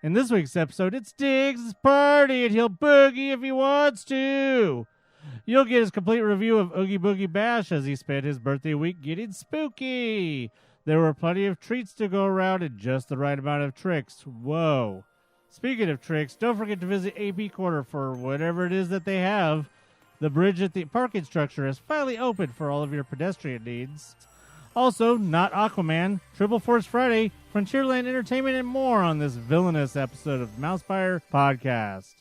In this week's episode, it's Diggs' party, and he'll boogie if he wants to. You'll get his complete review of Oogie Boogie Bash as he spent his birthday week getting spooky. There were plenty of treats to go around and just the right amount of tricks. Whoa. Speaking of tricks, don't forget to visit AP Corner for whatever it is that they have. The bridge at the parking structure is finally open for all of your pedestrian needs. Also, not Aquaman, Triple Force Friday, Frontierland Entertainment, and more on this villainous episode of MousePIRE Podcast.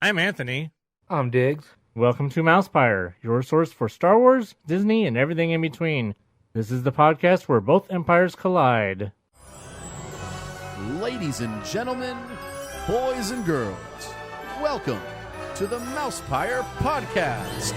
I'm Anthony. I'm Diggs. Welcome to MousePIRE, your source for Star Wars, Disney, and everything in between. This is the podcast where both empires collide. Ladies and gentlemen, boys and girls, welcome to the MousePIRE Podcast.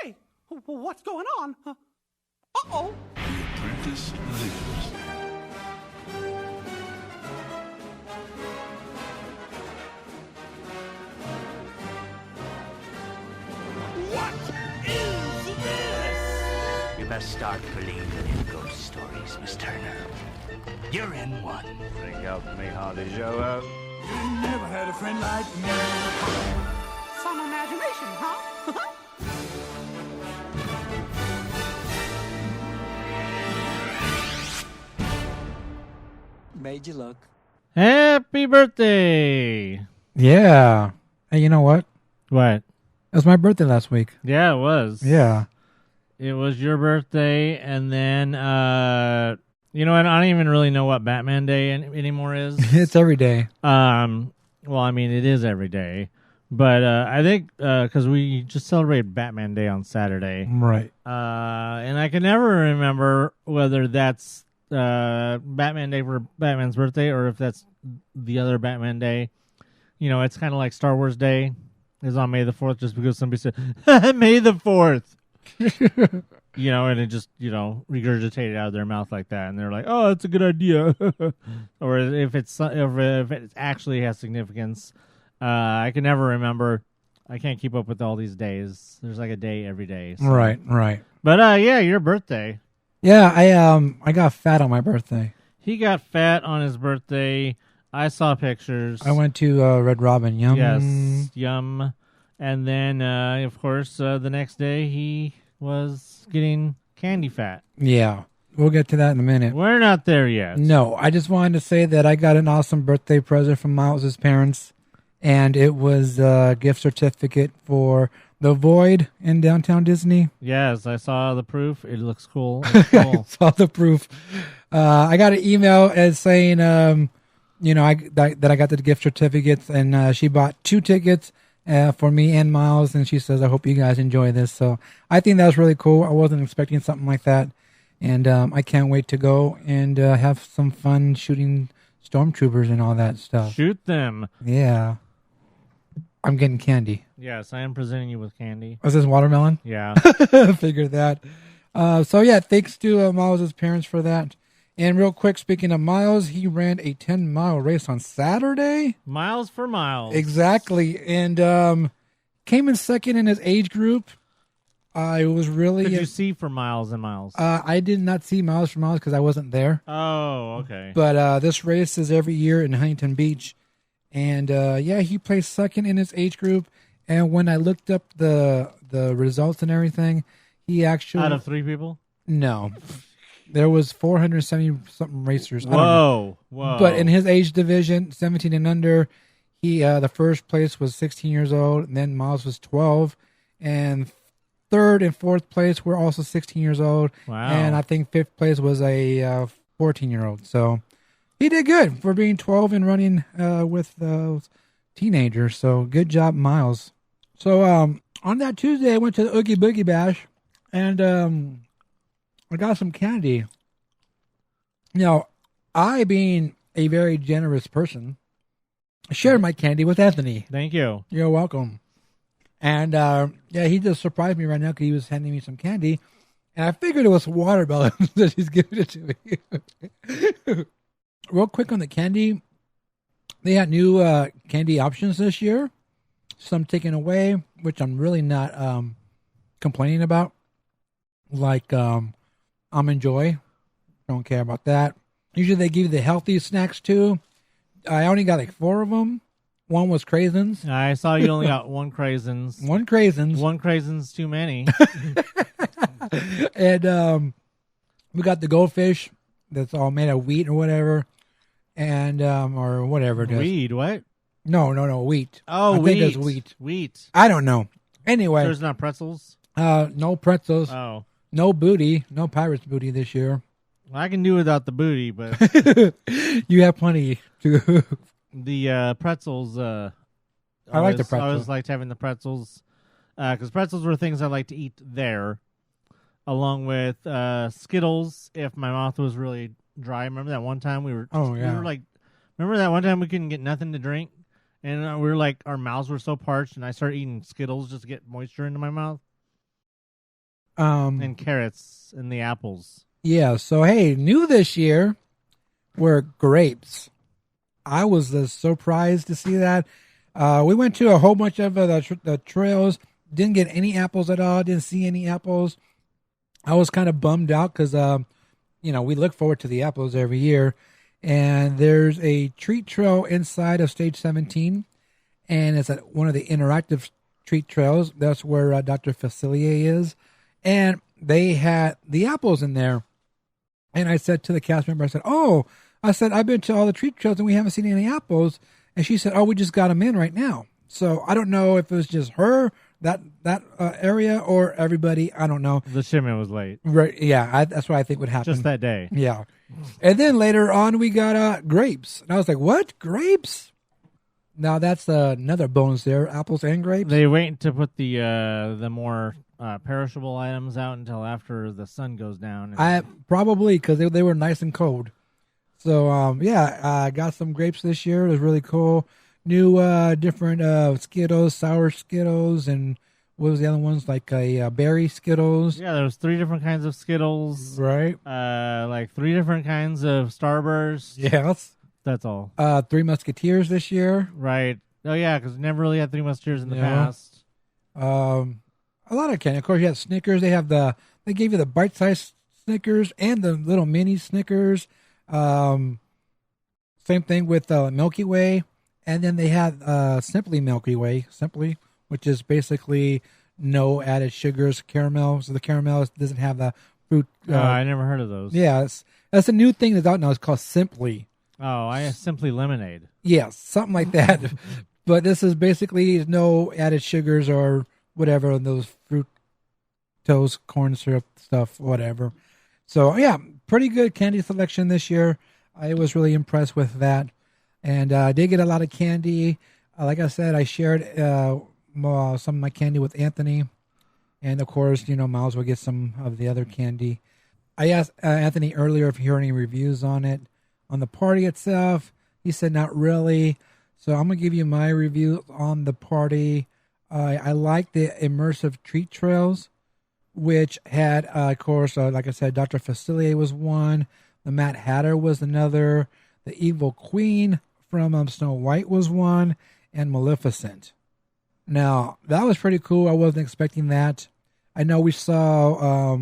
Hey, what's going on? Uh-oh. The apprentice lives. What is this? You best start believing in ghost stories, Miss Turner. You're in one. Bring up me hardly show up. You never had a friend like me. Some imagination, huh? Made you look. Happy birthday! Yeah. Hey, you know what? What? It was my birthday last week. Yeah, it was. Yeah. It was your birthday, and then, you know, I don't even really know what Batman Day anymore is. It's every day. Well, I mean, it is every day. But I think because we just celebrated Batman Day on Saturday. Right. And I can never remember whether that's Batman Day for Batman's birthday or if that's the other Batman Day. You know, it's kind of like Star Wars Day is on May the 4th just because somebody said, May the 4th. You know, and it just, you know, regurgitated out of their mouth like that. And they're like, oh, that's a good idea. Or if it actually has significance. I can never remember. I can't keep up with all these days. There's like a day every day. So. Right. But yeah, your birthday. Yeah, I got fat on my birthday. He got fat on his birthday. I saw pictures. I went to Red Robin. Yum. Yes, yum. And then, of course, the next day he was getting candy fat. Yeah. We'll get to that in a minute. We're not there yet. No, I just wanted to say that I got an awesome birthday present from Miles' parents. And it was a gift certificate for The Void in downtown Disney. Yes, I saw the proof. It looks cool. It's cool. I saw the proof. I got an email as saying, you know, that I got the gift certificates, and she bought 2 tickets for me and Miles, and she says, I hope you guys enjoy this. So I think that was really cool. I wasn't expecting something like that, and I can't wait to go and have some fun shooting stormtroopers and all that stuff. Shoot them. Yeah. I'm getting candy. Yes, I am presenting you with candy. Was this watermelon? Yeah. Figured that. So yeah, thanks to Miles' parents for that. And real quick, speaking of Miles, he ran a 10-mile race on Saturday. Miles for miles. Exactly. And came in second in his age group. It was really... Did you see for miles and miles? I did not see Miles for miles because I wasn't there. Oh, okay. But this race is every year in Huntington Beach. And, yeah, he placed second in his age group. And when I looked up the results and everything, he actually... Out of 3 people? No. There was 470-something racers. Whoa. But in his age division, 17 and under, he the first place was 16 years old. And then Miles was 12. And third and fourth place were also 16 years old. Wow. And I think fifth place was a 14-year-old. So... he did good for being 12 and running with those teenagers. So good job, Miles. So on that Tuesday, I went to the Oogie Boogie Bash, and I got some candy. Now, I, being a very generous person, shared my candy with Anthony. Thank you. You're welcome. And yeah, he just surprised me right now because he was handing me some candy, and I figured it was watermelon that he's giving it to me. real quick on the candy, they had new candy options this year. Some taken away, which I'm really not complaining about. Like Almond Joy. Don't care about that. Usually they give you the healthy snacks too. I only got like 4 of them. One was craisins. I saw you only got one craisins. One craisins. One craisins too many. And we got the goldfish that's all made of wheat or whatever. And or whatever it is. Weed, what? No, wheat. Oh, I wheat. think it's wheat. Wheat. I don't know. Anyway. There's not pretzels? No pretzels. Oh. No booty. No pirate's booty this year. Well, I can do without the booty, but You have plenty to. the pretzels. I like the pretzels. I always liked having the pretzels because pretzels were things I like to eat there, along with Skittles if my mouth was really dry. Remember that one time we were? Oh yeah. We were like, remember that one time we couldn't get nothing to drink, and we were like, our mouths were so parched, and I started eating Skittles just to get moisture into my mouth. And carrots and the apples. Yeah. So hey, new this year were grapes. I was surprised to see that. We went to a whole bunch of the trails. Didn't get any apples at all. Didn't see any apples. I was kind of bummed out because, we look forward to the apples every year. And there's a treat trail inside of Stage 17. And it's at one of the interactive treat trails. That's where Dr. Facilier is. And they had the apples in there. And I said to the cast member, I've been to all the treat trails and we haven't seen any apples. And she said, we just got them in right now. So I don't know if it was just her, that area, or everybody. I don't know. The shipment was late. Right? Yeah, that's what I think would happen. Just that day. Yeah. And then later on, we got grapes. And I was like, what? Grapes? Now that's another bonus there, apples and grapes. They wait to put the more perishable items out until after the sun goes down. Probably because they were nice and cold. So, I got some grapes this year. It was really cool. New different Skittles, sour Skittles, and what was the other ones? Like berry Skittles. Yeah, there was 3 different kinds of Skittles. Right. Like 3 different kinds of Starburst. Yes. That's all. 3 Musketeers this year. Right. Oh, yeah, because we never really had 3 Musketeers in the past. A lot of candy. Of course, you have Snickers. They gave you the bite-sized Snickers and the little mini Snickers. Same thing with Milky Way. And then they had Simply Milky Way, which is basically no added sugars, caramel. So the caramel doesn't have the fruit. I never heard of those. Yeah, that's a new thing that's out now. It's called Simply. Oh, I have Simply Lemonade. Yes, something like that. But this is basically no added sugars or whatever, those fructose, corn syrup stuff, whatever. So, yeah, pretty good candy selection this year. I was really impressed with that. And I did get a lot of candy. Like I said, I shared some of my candy with Anthony. And, of course, Miles will get some of the other candy. I asked Anthony earlier if he heard any reviews on it. On the party itself, he said not really. So I'm going to give you my review on the party. I like the immersive treat trails, which had, of course, like I said, Dr. Facilier was one. The Mad Hatter was another. The Evil Queen from Snow White was one. And Maleficent. Now, that was pretty cool. I wasn't expecting that. I know we saw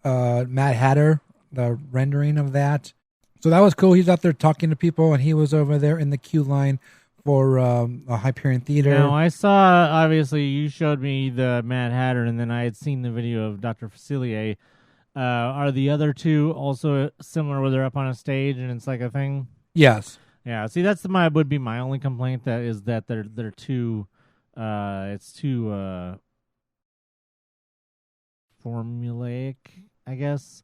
Mad Hatter, the rendering of that. So that was cool. He's out there talking to people, and he was over there in the queue line for a Hyperion Theater. Now, I saw, obviously, you showed me the Mad Hatter, and then I had seen the video of Dr. Facilier. Are the other 2 also similar where they're up on a stage and it's like a thing? Yes. Yeah, see, would be my only complaint, that is that they're too, it's too formulaic, I guess.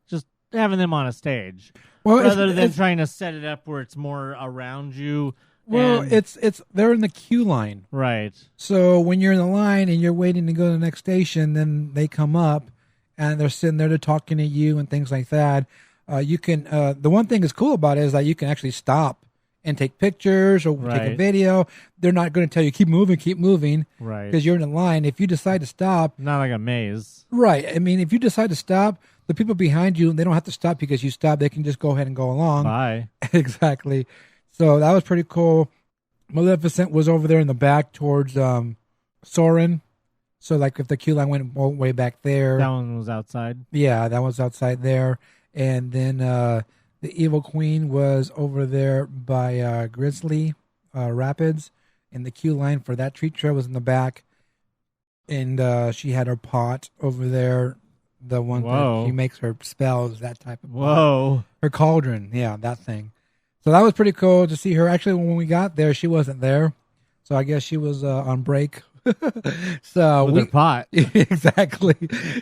Just having them on a stage. Well, rather than trying to set it up where it's more around you. Well, it's they're in the queue line. Right. So when you're in the line and you're waiting to go to the next station, then they come up and they're sitting there, they're talking to you and things like that. You can, the one thing that's cool about it is that you can actually stop and take pictures or take a video. They're not going to tell you, keep moving. Right. Because you're in a line. If you decide to stop. Not like a maze. Right. I mean, if you decide to stop, the people behind you, they don't have to stop because you stop. They can just go ahead and go along. Bye. exactly. So that was pretty cool. Maleficent was over there in the back towards Soren. So like if the queue line went way back there. That one was outside. Yeah, that was outside there. And then the Evil Queen was over there by Grizzly Rapids. And the queue line for that treat trail was in the back. And she had her pot over there. The one that she makes her spells, that type of pot. Her cauldron. Yeah, that thing. So that was pretty cool to see her. Actually, when we got there, she wasn't there. So I guess she was on break. So with her pot. Exactly.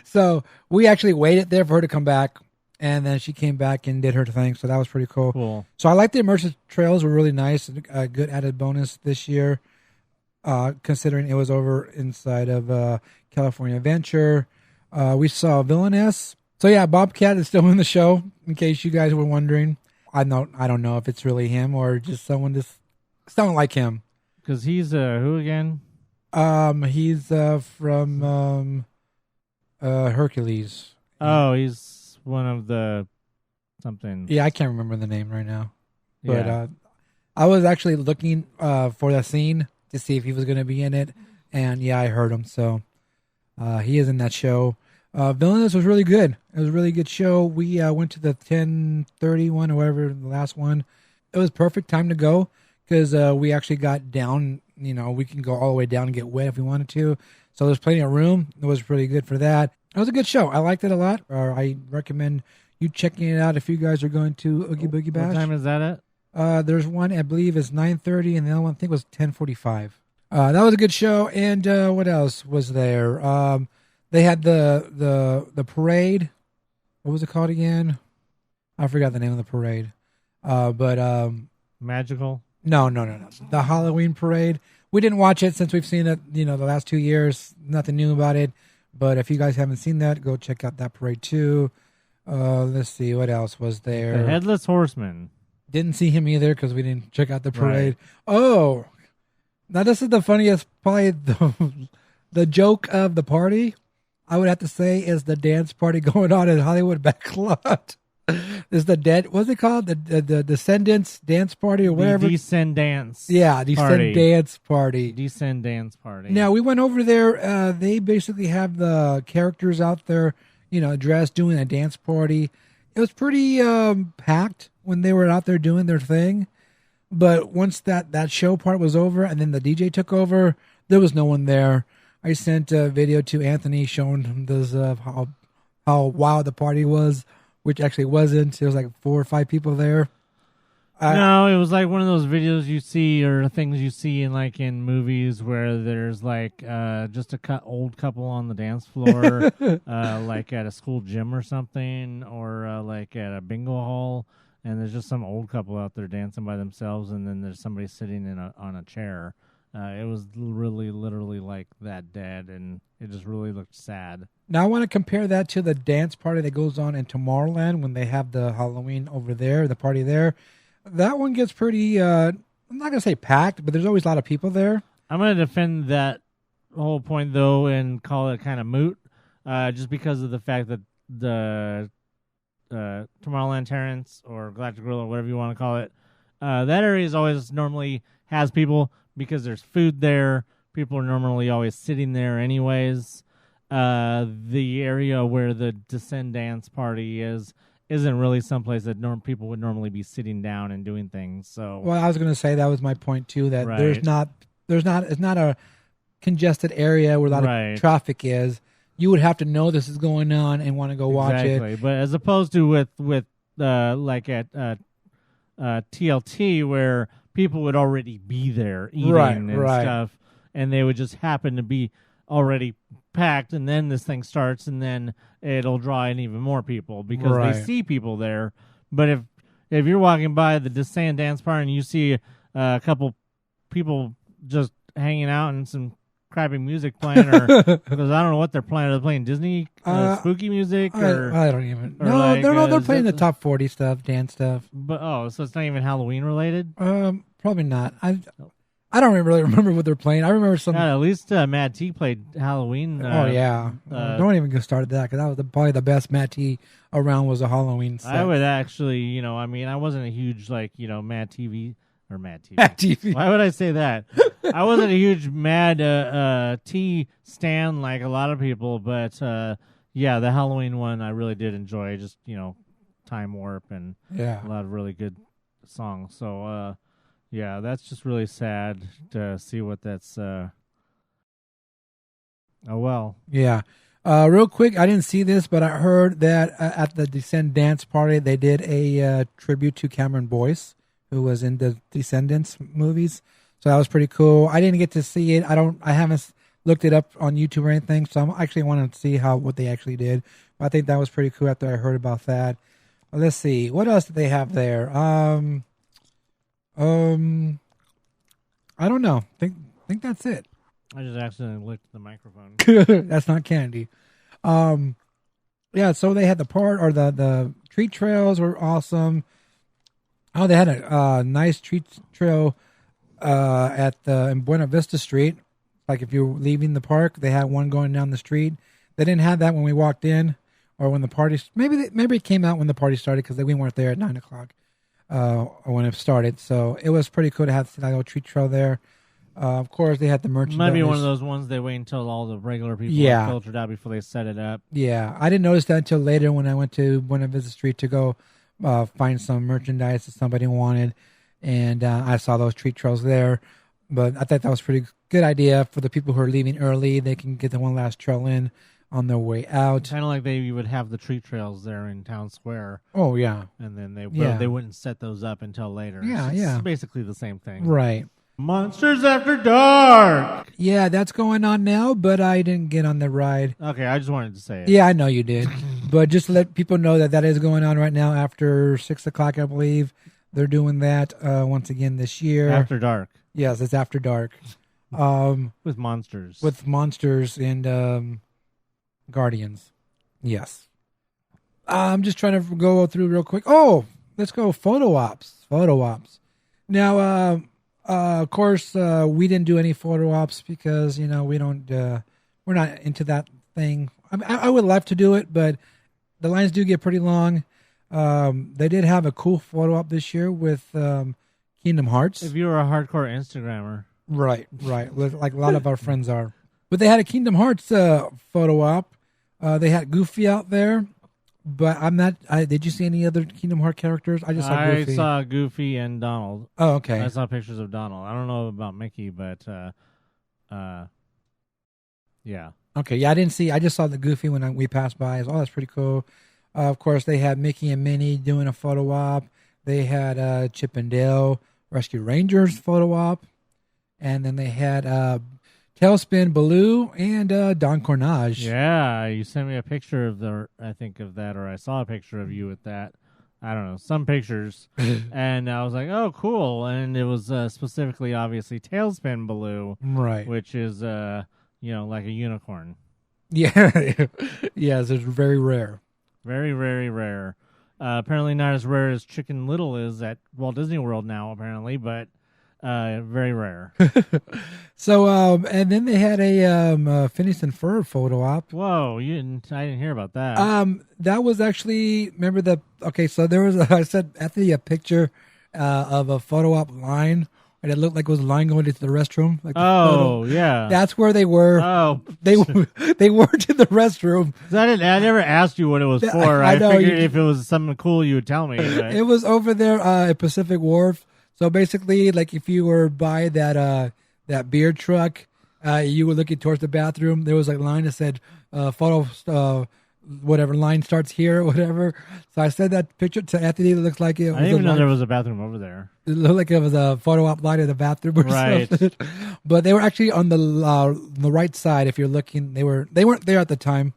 So we actually waited there for her to come back. And then she came back and did her thing. So that was pretty cool. So I like the immersive trails were really nice. A good added bonus this year, considering it was over inside of California Adventure. We saw Villainous. So yeah, Bobcat is still in the show, in case you guys were wondering. I don't know if it's really him or just someone just sounding like him. Because he's who again? He's from Hercules. Oh, he's one of the something. Yeah, I can't remember the name right now. But I was actually looking for that scene to see if he was going to be in it. And yeah, I heard him. So he is in that show. Villainous was really good. It was a really good show. We went to the 10:30 one or whatever, the last one. It was perfect time to go because we actually got down. You know, we can go all the way down and get wet if we wanted to. So there's plenty of room. It was pretty good for that. It was a good show. I liked it a lot. I recommend you checking it out if you guys are going to Oogie Boogie Bash. What time is that at? There's one, I believe, is 9:30, and the other one I think was 10:45. That was a good show. And what else was there? They had the parade. What was it called again? I forgot the name of the parade. But Magical? No. The Halloween parade. We didn't watch it since we've seen it, the last 2 years. Nothing new about it. But if you guys haven't seen that, go check out that parade too. Let's see, what else was there? The Headless Horseman. Didn't see him either because we didn't check out the parade. Right. Oh, now this is the funniest, probably the joke of the party. I would have to say is the dance party going on in Hollywood Backlot. Is what's it called? The Descendants dance party or whatever? Descendants. Yeah, Descendants party. Descendants party. Now, we went over there. They basically have the characters out there, dressed, doing a dance party. It was pretty packed when they were out there doing their thing. But once that show part was over and then the DJ took over, there was no one there. I sent a video to Anthony showing him this, how wild the party was, which actually wasn't. There was like 4 or 5 people there. No, it was like one of those videos you see or things you see in movies where there's like just a old couple on the dance floor, like at a school gym or something, or like at a bingo hall, and there's just some old couple out there dancing by themselves, and then there's somebody sitting on a chair. It was really literally like that dead, and it just really looked sad. Now I want to compare that to the dance party that goes on in Tomorrowland when they have the Halloween over there, the party there. That one gets pretty, I'm not going to say packed, but there's always a lot of people there. I'm going to defend that whole point, though, and call it kind of moot, just because of the fact that the Tomorrowland Terrace or Galactic Grill or whatever you want to call it, that area is always normally has people because there's food there. People are normally always sitting there anyways. The area where the Descend Dance Party isn't really someplace that people would normally be sitting down and doing things. So, well, I was going to say that was my point too. That right. It's not a congested area where a lot of traffic is. You would have to know this is going on and want to go watch it. But as opposed to with like at TLT where people would already be there eating and stuff, and they would just happen to be already packed, and then this thing starts, and then it'll draw in even more people because they see people there. But if you're walking by the Descend Dance Party and you see a couple people just hanging out and some crappy music playing, or because I don't know what they're playing. Are they playing Disney spooky music? Or I don't even. No, they're playing the top 40 stuff, dance stuff. But so it's not even Halloween related. Probably not. I don't really remember what they're playing. I remember some. Yeah, at least Mad T played Halloween. Oh yeah, don't even get started that because that was probably the best Mad T around was a Halloween set. I would actually, I mean, I wasn't a huge Mad TV or Mad TV. Mad TV. Why would I say that? I wasn't a huge Mad T stan like a lot of people, but yeah, the Halloween one I really did enjoy. Just Time Warp and a lot of really good songs. So yeah, that's just really sad to see what that's. Oh well. Yeah. Real quick, I didn't see this, but I heard that at the Descend Dance party they did a tribute to Cameron Boyce, who was in the Descendants movies. So that was pretty cool. I didn't get to see it. I haven't looked it up on YouTube or anything, so I actually want to see what they actually did. But I think that was pretty cool after I heard about that. Well, let's see. What else did they have there? I don't know. Think that's it. I just accidentally licked the microphone. That's not candy. Yeah, so they had the treat trails were awesome. Oh, they had a nice treat trail in Buena Vista Street. Like if you're leaving the park, they had one going down the street. They didn't have that when we walked in or when the party. Maybe it came out when the party started because we weren't there at 9:00 when it started. So it was pretty cool to have that little treat trail there. Of course, they had the merchandise. Might be one of those ones they wait until all the regular people are filtered out before they set it up. Yeah, I didn't notice that until later when I went to Buena Vista Street to go find some merchandise that somebody wanted, and I saw those treat trails there. But I thought that was a pretty good idea for the people who are leaving early. They can get the one last trail in on their way out. Kind of like you would have the treat trails there in Town Square. Oh, yeah. And then they wouldn't set those up until later. Yeah, it's basically the same thing. Right. Monsters After Dark. Yeah, that's going on now, but I didn't get on the ride. Okay, I just wanted to say it. Yeah, I know you did. But just to let people know that is going on right now after 6:00, I believe. They're doing that once again this year. After Dark. Yes, it's After Dark. With monsters. With monsters and Guardians. Yes. I'm just trying to go through real quick. Oh, let's go photo ops. Now, of course, we didn't do any photo ops because, we don't, we're not into that thing. I would love to do it, but the lines do get pretty long. They did have a cool photo op this year with Kingdom Hearts. If you were a hardcore Instagrammer. Right. Like a lot of our friends are. But they had a Kingdom Hearts photo op. They had Goofy out there. But I'm not. Did you see any other Kingdom Hearts characters? I just saw Goofy. I saw Goofy and Donald. Oh, okay. I saw pictures of Donald. I don't know about Mickey, but yeah. Okay, yeah, I didn't see. I just saw the Goofy when we passed by. Oh, that's pretty cool. Of course, they had Mickey and Minnie doing a photo op. They had Chip and Dale Rescue Rangers photo op, and then they had Tailspin Baloo and Don Cornage. Yeah, you sent me a picture of that, or I saw a picture of you with that. I don't know, some pictures, and I was like, "Oh, cool!" And it was specifically, obviously, Tailspin Baloo, right? Which is, like a unicorn. Yeah, yes, it's very rare, very, very rare. Apparently, not as rare as Chicken Little is at Walt Disney World now, apparently, but. Very rare. So, and then they had a Phineas and Ferb photo op. Whoa, I didn't hear about that. That was actually, so there was, I said, Anthony, a picture of a photo op line, and it looked like it was a line going into the restroom. Like yeah. That's where they were. Oh. They weren't in the restroom. I never asked you what it was for. I figured if it was something cool, you would tell me. But. It was over there at Pacific Wharf. So basically, like if you were by that beer truck, you were looking towards the bathroom. There was a line that said photo, whatever line starts here or whatever. So I said that picture to Anthony. It looks like it. I didn't even know there was a bathroom over there. It looked like it was a photo op line of the bathroom or something. But they were actually on the right side. If you're looking, they weren't there at the time.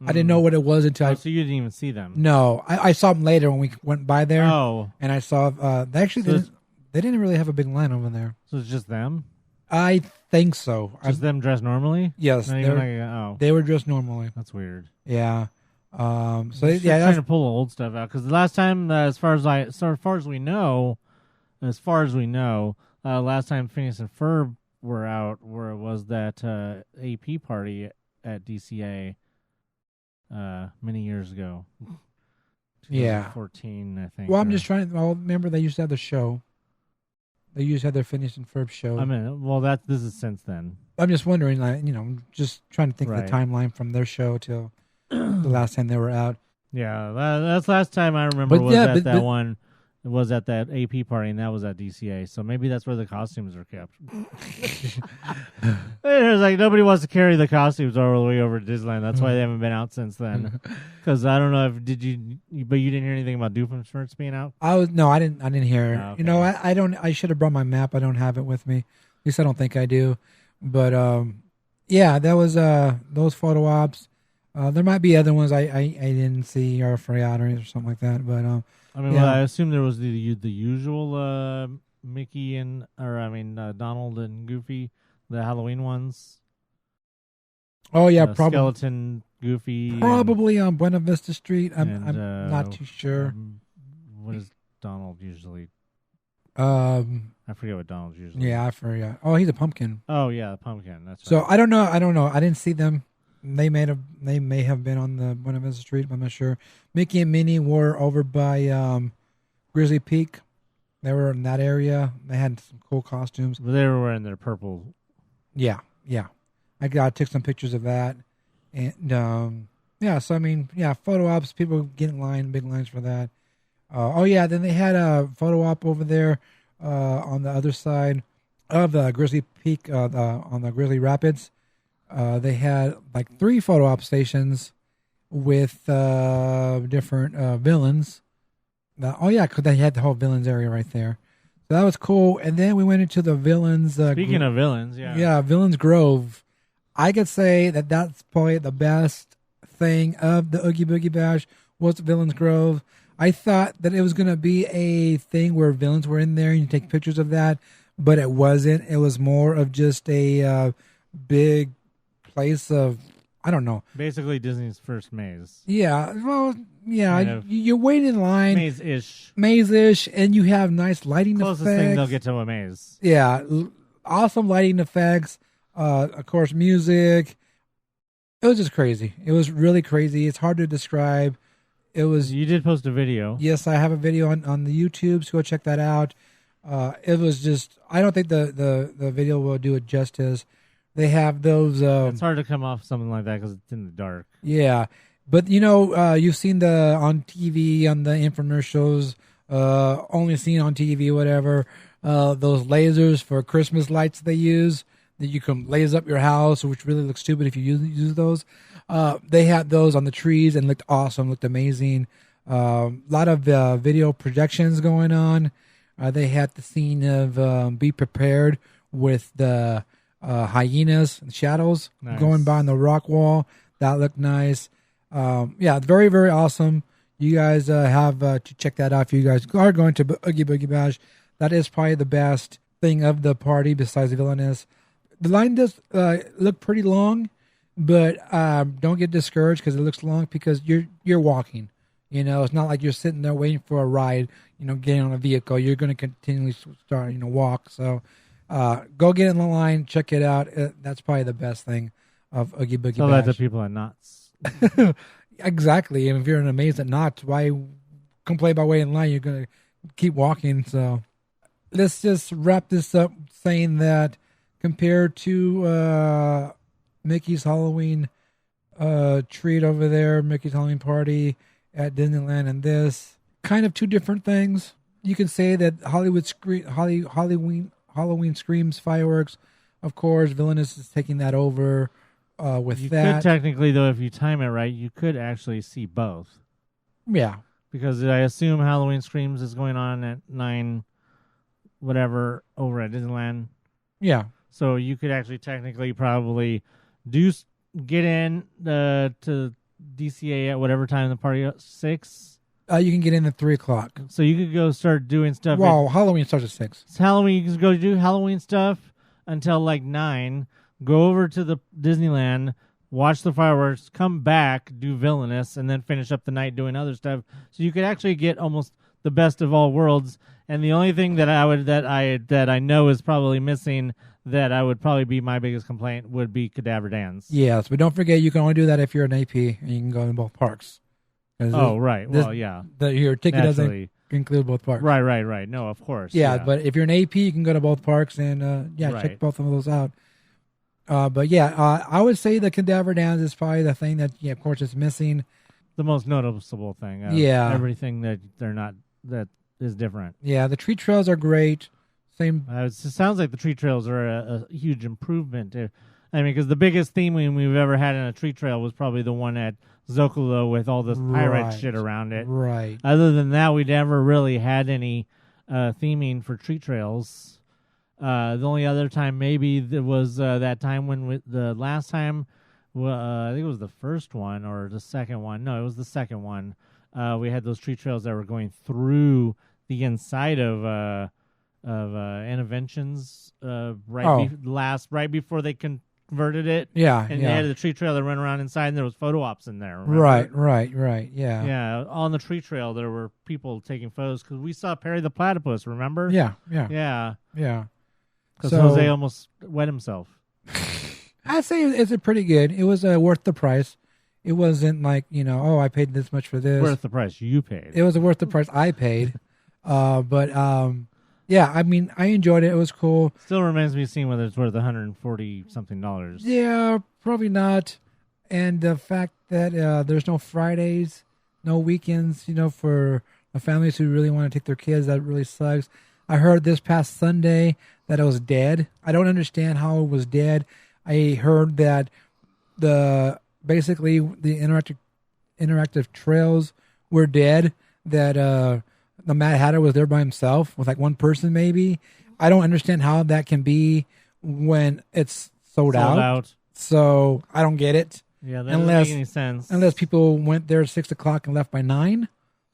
I didn't know what it was until so you didn't even see them. No, I saw them later when we went by there. Oh, and I saw they didn't really have a big line over there. So it's just them? I think so. Just them dressed normally? Yes. They were dressed normally. That's weird. Yeah. Trying to pull old stuff out because the last time, as far as we know, last time Phineas and Ferb were out, where it was that AP party at DCA many years ago. Yeah. 2014, I think. Well, I'm just trying. Well, remember they used to have the show. They used to have their Phineas and Ferb show. I mean, well, this is since then. I'm just wondering, like, just trying to think of Right. the timeline from their show till the last time they were out. Yeah, that's last time I remember But was yeah, at but- but- one. It was at that AP party, and that was at DCA. So maybe that's where the costumes are kept. It was like nobody wants to carry the costumes all the way over to Disneyland. That's why they haven't been out since then. Because I don't know if but you didn't hear anything about Doofenshmirtz being out. I didn't hear. Oh, okay. I don't. I should have brought my map. I don't have it with me. At least I don't think I do. But yeah, that was those photo ops. There might be other ones I didn't see or forgot or something like that. But I mean, yeah. well, I assume there was the usual Mickey Donald and Goofy, the Halloween ones. Oh yeah, probably Skeleton, Goofy, probably on Buena Vista Street. I'm and, not too sure. What is Donald usually? I I forget what Donald's usually. yeah, I forgot. Oh, he's a pumpkin. Oh yeah, the pumpkin. That's So right. I don't know. I didn't see them. They may have been on the Buena Vista Street. I'm not sure. Mickey and Minnie were over by Grizzly Peak. They were in that area. They had some cool costumes. But they were wearing their purple. Yeah. I took some pictures of that, and yeah. So I mean, yeah, photo ops. People get in line, big lines for that. Oh yeah, then they had a photo op over there on the other side of the Grizzly Peak, on the Grizzly Rapids. They had like 3 photo op stations with different villains. Oh yeah, because they had the whole villains area right there. So that was cool. And then we went into the villains. Speaking of villains, yeah, Villains Grove. I could say that that's probably the best thing of the Oogie Boogie Bash was Villains Grove. I thought that it was going to be a thing where villains were in there and you take pictures of that, but it wasn't. It was more of just a big place of, I don't know. basically Disney's first maze. Yeah, well, yeah, Kind of. you wait in line, Maze-ish. maze-ish, and you have nice lighting Closest effects. thing they'll get to a maze. Yeah, awesome lighting effects. Of course, music. It was just crazy. It was really crazy. It's hard to describe. It was. You did post a video. Yes, I have a video on the YouTube, so go check that out. It was just. I don't think the video will do it justice. They have those. It's hard to come off something like that because it's in the dark. Yeah, but you've seen on TV on the infomercials. Only seen on TV, whatever. Those lasers for Christmas lights they use that you can laze up your house, which really looks stupid if you use those. They had those on the trees and looked awesome, looked amazing. A lot of video projections going on. They had the scene of Be Prepared with the hyenas and shadows Nice. going by on the rock wall. That looked nice. Yeah, very, very awesome. You guys have to check that out if you guys are going to Oogie Boogie Bash. That is probably the best thing of the party besides the villainous. The line does look pretty long, but don't get discouraged because it looks long because you're walking. It's not like you're sitting there waiting for a ride, getting on a vehicle. You're going to continually start, walk. So go get in the line, check it out. That's probably the best thing of Oogie Boogie So that Bash. the people at Knott's. Exactly. And if you're an amazed at Knott's, why complain about waiting in line? You're going to keep walking. So let's just wrap this up saying that compared to Mickey's Halloween treat over there, Mickey's Halloween party at Disneyland, and this, kind of 2 different things. You can say that Halloween Screams fireworks, of course, Villainous is taking that over with You that. could technically, though, if you time it right, you could actually see both. Yeah. Because I assume Halloween Screams is going on at 9, whatever, over at Disneyland. Yeah. So you could actually technically probably get in to DCA at whatever time the party 6. You can get in at 3:00. So you could go start doing stuff. Well, Halloween starts at 6. It's Halloween. You can go do Halloween stuff until like 9. Go over to the Disneyland, watch the fireworks, come back, do Villainous, and then finish up the night doing other stuff. So you could actually get almost the best of all worlds. And the only thing that I know is probably missing, that I would probably be my biggest complaint, would be Cadaver Dance. Yes, but don't forget you can only do that if you're an AP and you can go in both parks. Oh, right. Well, yeah. Your ticket Naturally. doesn't include both parks. Right. No, of course. Yeah, but if you're an AP, you can go to both parks and check both of those out. I would say the Cadaver Dance is probably the thing that, of course, is missing. The most noticeable thing. Everything that is different. Yeah, the tree trails are great. Same. It sounds like the tree trails are a huge improvement. I mean, because the biggest theme we've ever had in a tree trail was probably the one at Zocalo with all this pirate shit around it. Right. Other than that, we never really had any theming for tree trails. The only other time maybe there was that time when the last time, I think it was the first one or the second one. No, it was the second one. We had those tree trails that were going through the inside of Interventions right before they converted it. Yeah, and they had the tree trail that went around inside, and there was photo ops in there. Remember? Right. Yeah. Yeah, on the tree trail there were people taking photos because we saw Perry the Platypus. Remember? Yeah. Because Jose almost wet himself. I'd say it's pretty good. It was worth the price. It wasn't like, I paid this much for this. Worth the price you paid. It was worth the price I paid. Yeah, I mean, I enjoyed it. It was cool. Still remains to be seen whether it's worth $140-something. Yeah, probably not. And the fact that there's no Fridays, no weekends, for the families who really want to take their kids, that really sucks. I heard this past Sunday that it was dead. I don't understand how it was dead. I heard that basically the interactive trails were dead, that the Mad Hatter was there by himself with like one person maybe. I don't understand how that can be when it's sold out. So I don't get it. Yeah, that doesn't make any sense. Unless people went there at 6 o'clock and left by 9.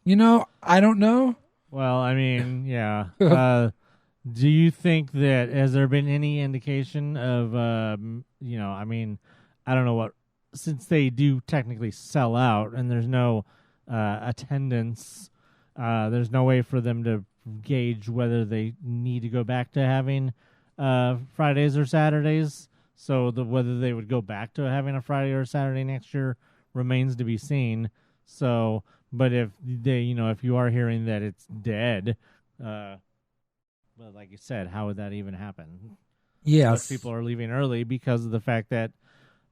I don't know. Well, I mean, yeah. Do you think that, has there been any indication of, I mean, I don't know what, since they do technically sell out and there's no attendance, there's no way for them to gauge whether they need to go back to having Fridays or Saturdays. So whether they would go back to having a Friday or Saturday next year remains to be seen. So, but if they, if you are hearing that it's dead, well, like you said, how would that even happen? Yes. Most people are leaving early because of the fact that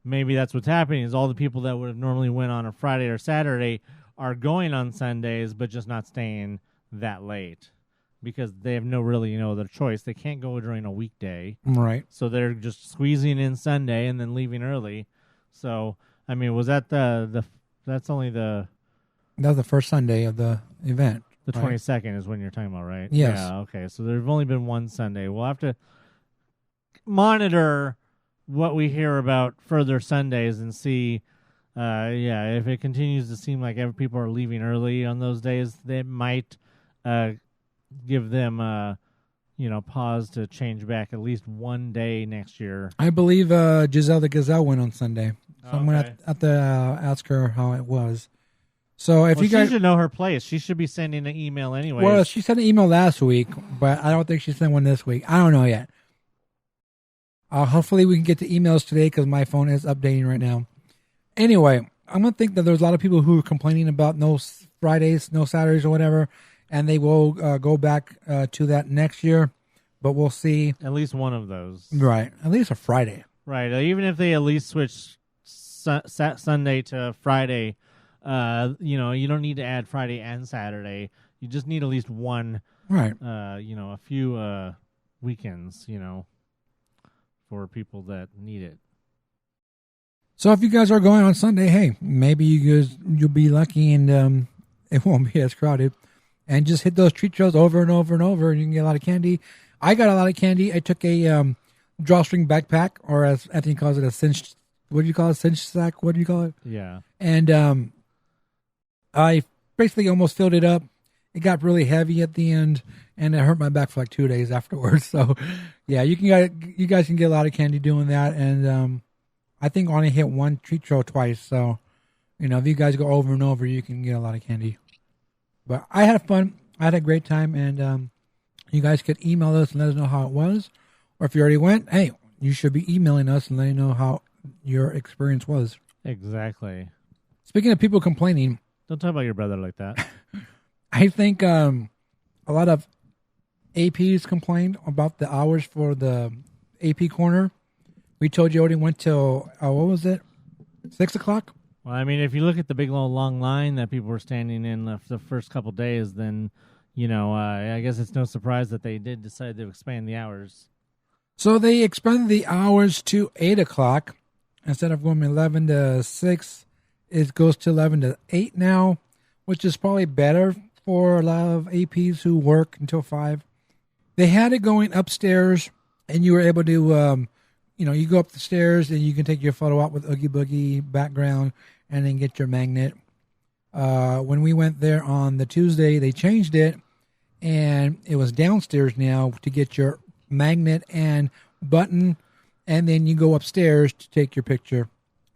maybe that's what's happening, is all the people that would have normally went on a Friday or Saturday are going on Sundays, but just not staying that late because they have no really, other choice. They can't go during a weekday. Right. So they're just squeezing in Sunday and then leaving early. So, I mean, was that that's only that was the first Sunday of the event. The 22nd is when you're talking about, right? Yes. Yeah, okay. So there's only been one Sunday. We'll have to monitor what we hear about further Sundays and see, if it continues to seem like people are leaving early on those days, they might give them, pause to change back at least one day next year. I believe Giselle the Gazelle went on Sunday. Someone at the asked her how it was. So if you guys, she should know her place. She should be sending an email anyway. Well, she sent an email last week, but I don't think she sent one this week. I don't know yet. Hopefully we can get the emails today because my phone is updating right now. Anyway, I'm going to think that there's a lot of people who are complaining about no Fridays, no Saturdays or whatever, and they will go back to that next year, but we'll see. At least one of those. Right. At least a Friday. Right. Even if they at least switch Sunday to Friday, you don't need to add Friday and Saturday. You just need at least one, right? A few weekends, for people that need it. So if you guys are going on Sunday, hey, maybe you'll be lucky and it won't be as crowded. And just hit those treat trails over and over and over, and you can get a lot of candy. I got a lot of candy. I took a drawstring backpack, or as Anthony calls it, a cinch. What do you call it? Cinch sack? What do you call it? Yeah. And I basically almost filled it up. It got really heavy at the end, and it hurt my back for like 2 days afterwards. So, yeah, you guys can get a lot of candy doing that. And I think I only hit one treat trail twice. So, if you guys go over and over, you can get a lot of candy. But I had fun. I had a great time, and you guys could email us and let us know how it was. Or if you already went, hey, you should be emailing us and letting know how your experience was. Exactly. Speaking of people complaining, Don't talk about your brother like that. I think a lot of APs complained about the hours for the AP corner. We told you already went till, what was it, 6 o'clock? Well, I mean, if you look at the big long line that people were standing in the first couple days, then, I guess it's no surprise that they did decide to expand the hours. So they expanded the hours to 8 o'clock. Instead of going 11 to 6, it goes to 11 to 8 now, which is probably better for a lot of APs who work until 5. They had it going upstairs, and you were able to, you go up the stairs, and you can take your photo out with Oogie Boogie background and then get your magnet. When we went there on the Tuesday, they changed it, and it was downstairs now to get your magnet and button, and then you go upstairs to take your picture.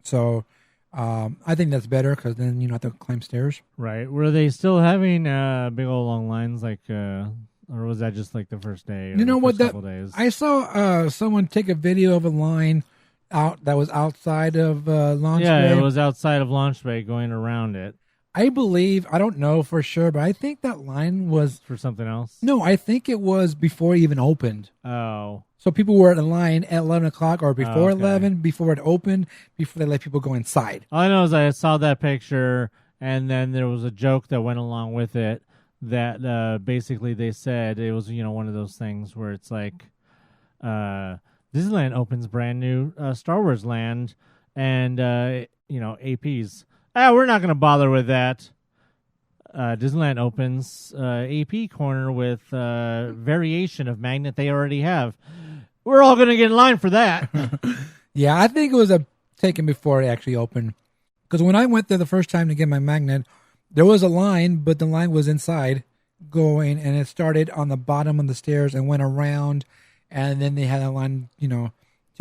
So I think that's better because then you don't have to climb stairs. Right. Were they still having big old long lines, or was that just like the first day? Or You know the what? first couple days? I saw someone take a video of a line out that was outside of launch Yeah, bay. it was outside of launch bay going around it I believe, I don't know for sure, but I think that line was, for something else. no, I think it was before it even opened. Oh. So people were in line at 11 o'clock or before Okay. 11, before it opened, before they let people go inside. All I know is I saw that picture, and then there was a joke that went along with it that basically they said it was, one of those things where it's like Disneyland opens brand new Star Wars land, and, APs. We're not going to bother with that. Disneyland opens AP corner with variation of magnet they already have. We're all going to get in line for that. Yeah, I think it was taken before it actually opened. Because when I went there the first time to get my magnet, there was a line, but the line was inside going, and it started on the bottom of the stairs and went around, and then they had a line, to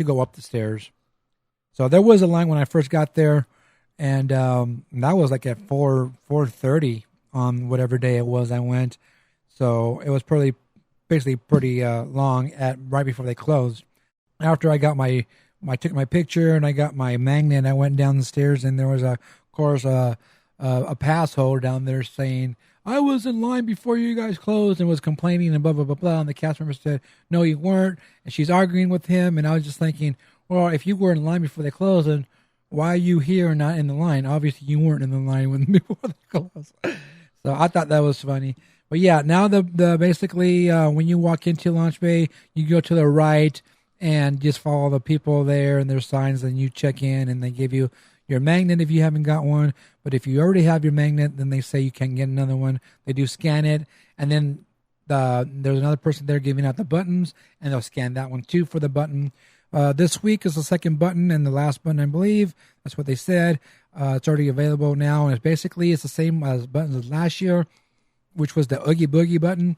go up the stairs. So there was a line when I first got there, and that was like at 4:30 on whatever day it was I went. So it was basically pretty long right before they closed. After I got I took my picture and I got my magnet, I went down the stairs, and there was of course a pass holder down there saying, I was in line before you guys closed, and was complaining and blah, blah, blah, blah. And the cast member said, no, you weren't. And she's arguing with him. And I was just thinking, well, if you were in line before they closed, then why are you here and not in the line? Obviously, you weren't in the line before they closed. So I thought that was funny. But yeah, now the basically when you walk into Launch Bay, you go to the right and just follow the people there and there's signs, and you check in and they give you your magnet if you haven't got one. But if you already have your magnet, then they say you can get another one. They do scan it, and then there's another person there giving out the buttons, and they'll scan that one too for the button. This week is the second button and the last button, I believe. That's what they said. It's already available now, and it's the same as buttons as last year, which was the Oogie Boogie button.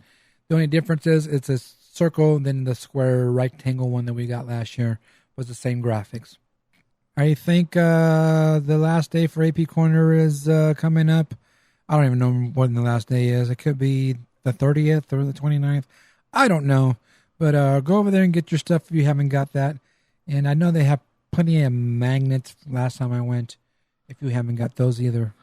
The only difference is it's a circle, then the square rectangle one that we got last year was the same graphics. I think the last day for AP Corner is coming up. I don't even know when the last day is. It could be the 30th or the 29th. I don't know. But go over there and get your stuff if you haven't got that. And I know they have plenty of magnets last time I went, if you haven't got those either.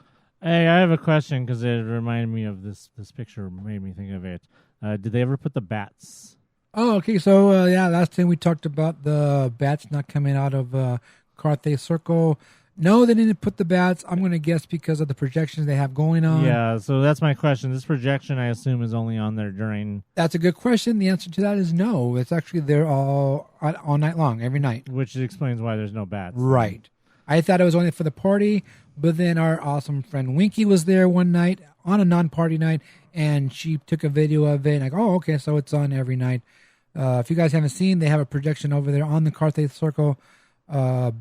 Hey, I have a question because it reminded me of this picture, made me think of it. Did they ever put the bats? Oh, okay. So, last time we talked about the bats not coming out of Carthay Circle. No, they didn't put the bats. I'm going to guess because of the projections they have going on. Yeah, so that's my question. This projection, I assume, is only on there during... That's a good question. The answer to that is no. It's actually there all night long, every night. Which explains why there's no bats. Right. I thought it was only for the party, but then our awesome friend Winky was there one night on a non-party night, and she took a video of it. And I go, oh, okay, so it's on every night. If you guys haven't seen, they have a projection over there on the Carthay Circle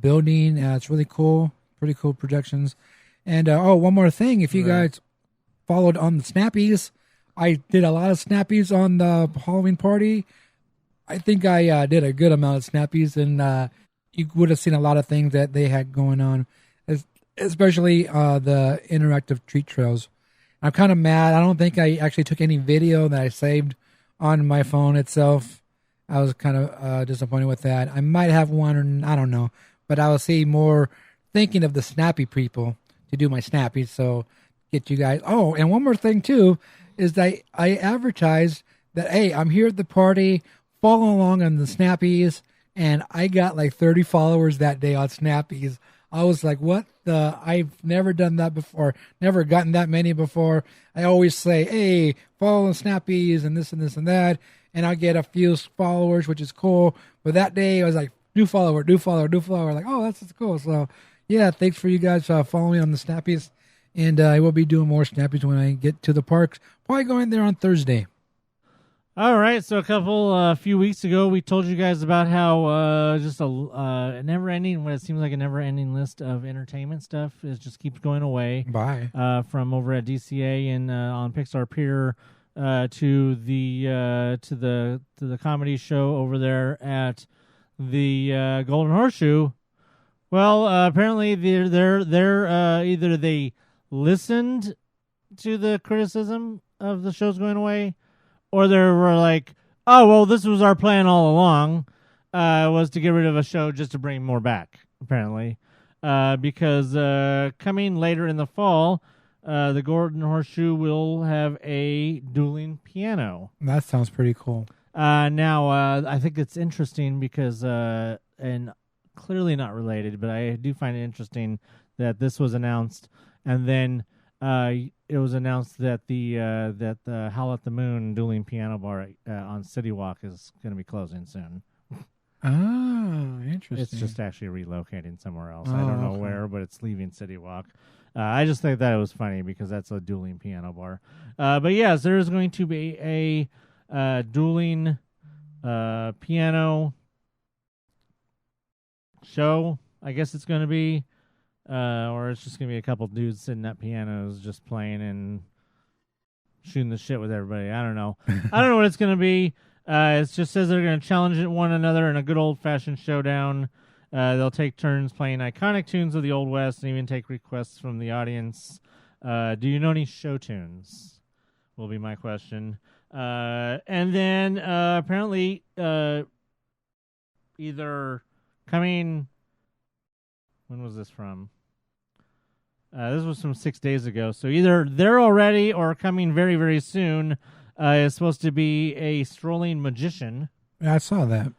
building. It's really cool. Pretty cool projections. And one more thing. If you guys followed on the Snappies, I did a lot of Snappies on the Halloween party. I think I did a good amount of Snappies, and you would have seen a lot of things that they had going on, especially the interactive treat trails. I'm kind of mad. I don't think I actually took any video that I saved on my phone itself. I was kind of disappointed with that. I might have one, or I don't know. But I will see more thinking of the Snappy people to do my Snappies. So get you guys. Oh, and one more thing, too, is that I advertised that, hey, I'm here at the party. Follow along on the Snappies. And I got like 30 followers that day on Snappies. I was like, what the? I've never done that before. Never gotten that many before. I always say, hey, follow the Snappies and this and this and that. And I get a few followers, which is cool. But that day, I was like, new follower. Like, oh, that's cool. So, yeah, thanks for you guys following on the Snappies. And I will be doing more Snappies when I get to the parks. Probably going there on Thursday. All right, so a few weeks ago, we told you guys about how just a never-ending, what it seems like a never-ending list of entertainment stuff just keeps going away. Bye. From over at DCA and on Pixar Pier to the comedy show over there at the Golden Horseshoe. Well, apparently they're either they listened to the criticism of the shows going away, or they were like, oh, well, this was our plan all along, was to get rid of a show just to bring more back, apparently. Because coming later in the fall, the Golden Horseshoe will have a dueling piano. That sounds pretty cool. Now, I think it's interesting because, and clearly not related, but I do find it interesting that this was announced, and then it was announced that the Howl at the Moon dueling piano bar on City Walk is going to be closing soon. Oh, interesting. It's just actually relocating somewhere else. I don't know where, but it's leaving City Walk. I just think that it was funny because that's a dueling piano bar. But yes, there is going to be a dueling piano show. I guess it's going to be. Or it's just going to be a couple dudes sitting at pianos just playing and shooting the shit with everybody. I don't know. I don't know what it's going to be. It just says they're going to challenge one another in a good old-fashioned showdown. They'll take turns playing iconic tunes of the Old West and even take requests from the audience. Do you know any show tunes? Will be my question. And then apparently either coming... When was this from? This was from 6 days ago. So either they're already or coming very, very soon is supposed to be a strolling magician. I saw that.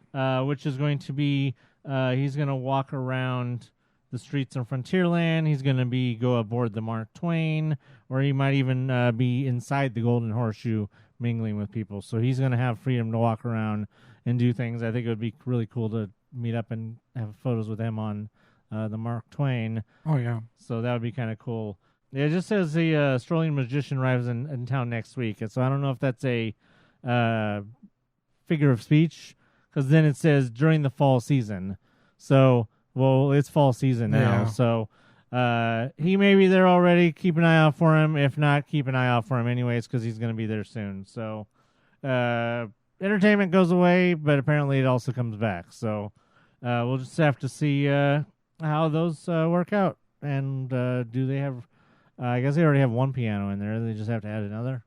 Which is going to be, he's going to walk around the streets of Frontierland. He's going to go aboard the Mark Twain, or he might even be inside the Golden Horseshoe mingling with people. So he's going to have freedom to walk around and do things. I think it would be really cool to meet up and have photos with him on the Mark Twain. Oh, yeah. So that would be kind of cool. It just says the strolling magician arrives in town next week. And so I don't know if that's a figure of speech, because then it says during the fall season. So, well, it's fall season now. Yeah. So he may be there already. Keep an eye out for him. If not, keep an eye out for him anyways, because he's going to be there soon. So entertainment goes away, but apparently it also comes back. So we'll just have to see how those work out. And do they have... I guess they already have one piano in there. They just have to add another.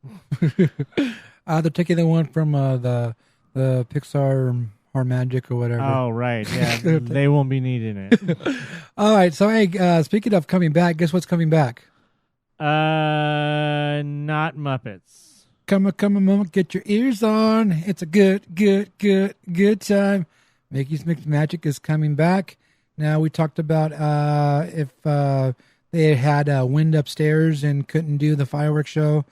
They're taking the one from the Pixar or Magic or whatever. Oh, right. Yeah, they won't be needing it. All right. So, hey, speaking of coming back, guess what's coming back? Not Muppets. Come on, get your ears on. It's a good time. Mickey's Mixed Magic is coming back. Now, we talked about if they had wind upstairs and couldn't do the fireworks show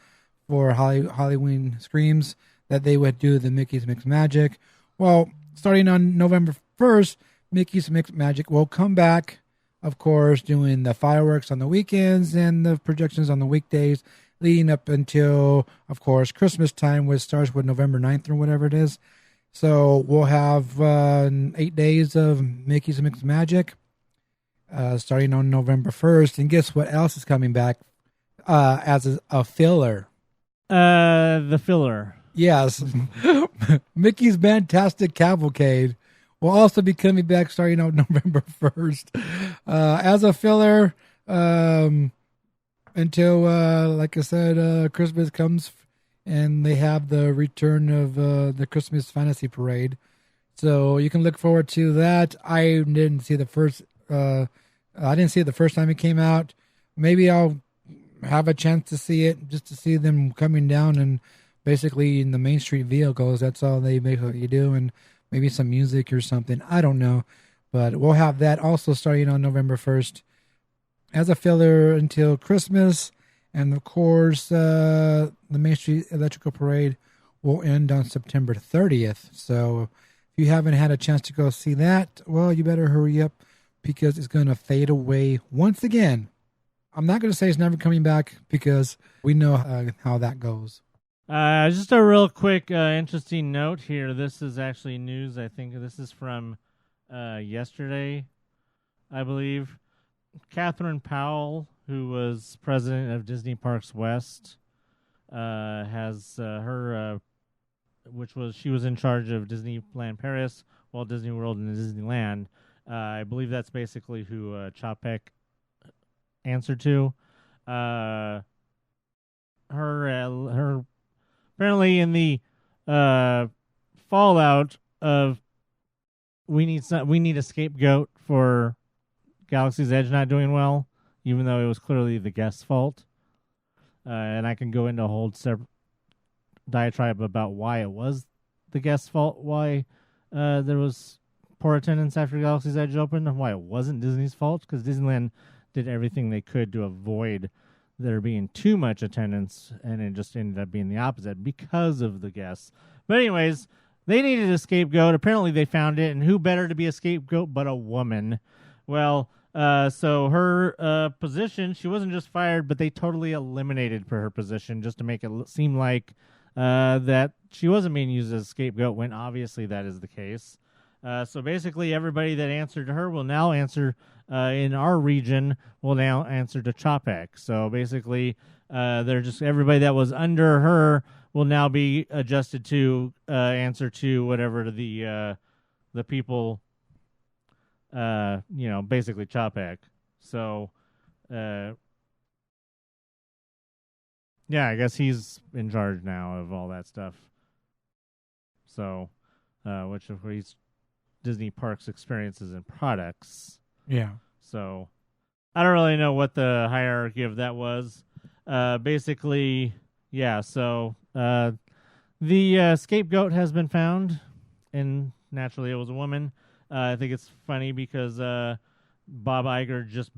for Halloween Screams, that they would do the Mickey's Mixed Magic. Well, starting on November 1st, Mickey's Mixed Magic will come back, of course, doing the fireworks on the weekends and the projections on the weekdays, leading up until, of course, Christmas time, which starts with November 9th or whatever it is. So we'll have 8 days of Mickey's Mixed Magic starting on November 1st. And guess what else is coming back as a filler? The filler. Yes. Mickey's Fantastic Cavalcade will also be coming back starting on November 1st. As a filler, until, like I said, Christmas comes and they have the return of the Christmas Fantasy Parade. So you can look forward to that. I didn't see the first. I didn't see it the first time it came out. Maybe I'll have a chance to see it, just to see them coming down and basically in the Main Street vehicles. That's all they basically do, and maybe some music or something. I don't know, but we'll have that also starting on November 1st as a filler until Christmas. And of course, the Main Street Electrical Parade will end on September 30th. So if you haven't had a chance to go see that, well, you better hurry up because it's going to fade away once again. I'm not going to say it's never coming back because we know how that goes. Just a real quick, interesting note here. This is actually news. I think this is from yesterday, I believe. Catherine Powell, who was president of Disney Parks West, has she was in charge of Disneyland Paris, Walt Disney World, and Disneyland. I believe that's basically who Chapek answered to. Her apparently in the fallout of we need a scapegoat for Galaxy's Edge not doing well, even though it was clearly the guest's fault. And I can go into a whole separate diatribe about why it was the guest's fault, why there was poor attendance after Galaxy's Edge opened, and why it wasn't Disney's fault, because Disneyland did everything they could to avoid there being too much attendance, and it just ended up being the opposite because of the guests. But anyways, they needed a scapegoat. Apparently they found it, and who better to be a scapegoat but a woman? Well, so her position, she wasn't just fired, but they totally eliminated her position just to make it seem like that she wasn't being used as a scapegoat when obviously that is the case. So basically everybody that answered to her will now answer in our region will now answer to Chapek. So basically they're just everybody that was under her will now be adjusted to answer to whatever the people basically Chapek. So yeah, I guess he's in charge now of all that stuff. So which of course Disney Parks Experiences and Products. Yeah. So I don't really know what the hierarchy of that was. Basically, yeah, so the scapegoat has been found, and naturally it was a woman. I think it's funny because Bob Iger just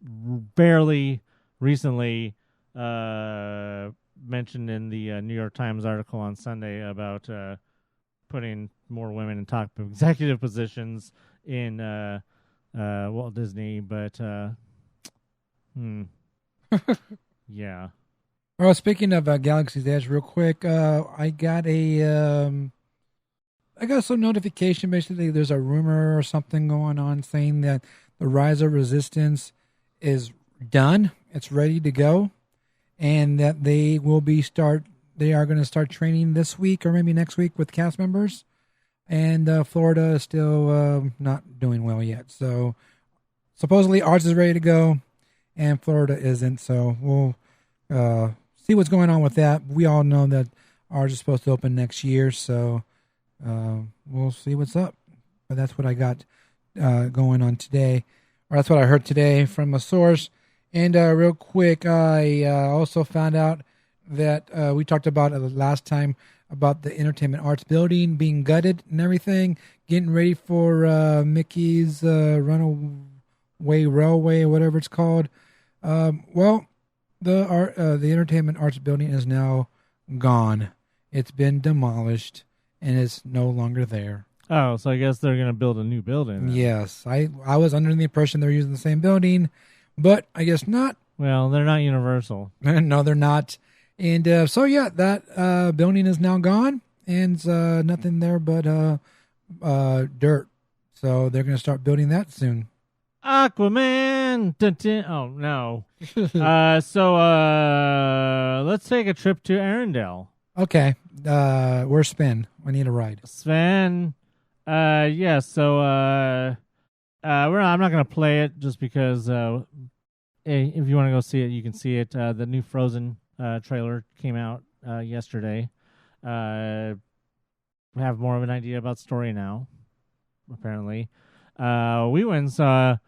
barely recently mentioned in the New York Times article on Sunday about putting more women in top executive positions in Walt Disney, but yeah. Well, speaking of Galaxy's Edge, real quick, I got some notification. Basically, there's a rumor or something going on saying that the Rise of Resistance is done. It's ready to go, and that they are going to start training this week or maybe next week with cast members. And Florida is still not doing well yet. So supposedly ours is ready to go, and Florida isn't. So we'll see what's going on with that. We all know that ours is supposed to open next year. So we'll see what's up. But that's what I got going on today. Or that's what I heard today from a source. And real quick, I also found out that we talked about last time about the Entertainment Arts Building being gutted and everything, getting ready for Mickey's Runaway Railway or whatever it's called. Well, the Entertainment Arts Building is now gone. It's been demolished and it's no longer there. Oh, so I guess they're going to build a new building then. Yes, I was under the impression they're using the same building, but I guess not. Well, they're not Universal. No, they're not. And so, yeah, that building is now gone, and nothing there but dirt. So they're going to start building that soon. Aquaman! Dun, dun. Oh, no. So let's take a trip to Arendelle. Okay. Where's Sven? I need a ride. Sven. Yeah, so I'm not going to play it just because if you want to go see it, you can see it. The new Frozen trailer came out yesterday. Have more of an idea about story now, apparently. We went and saw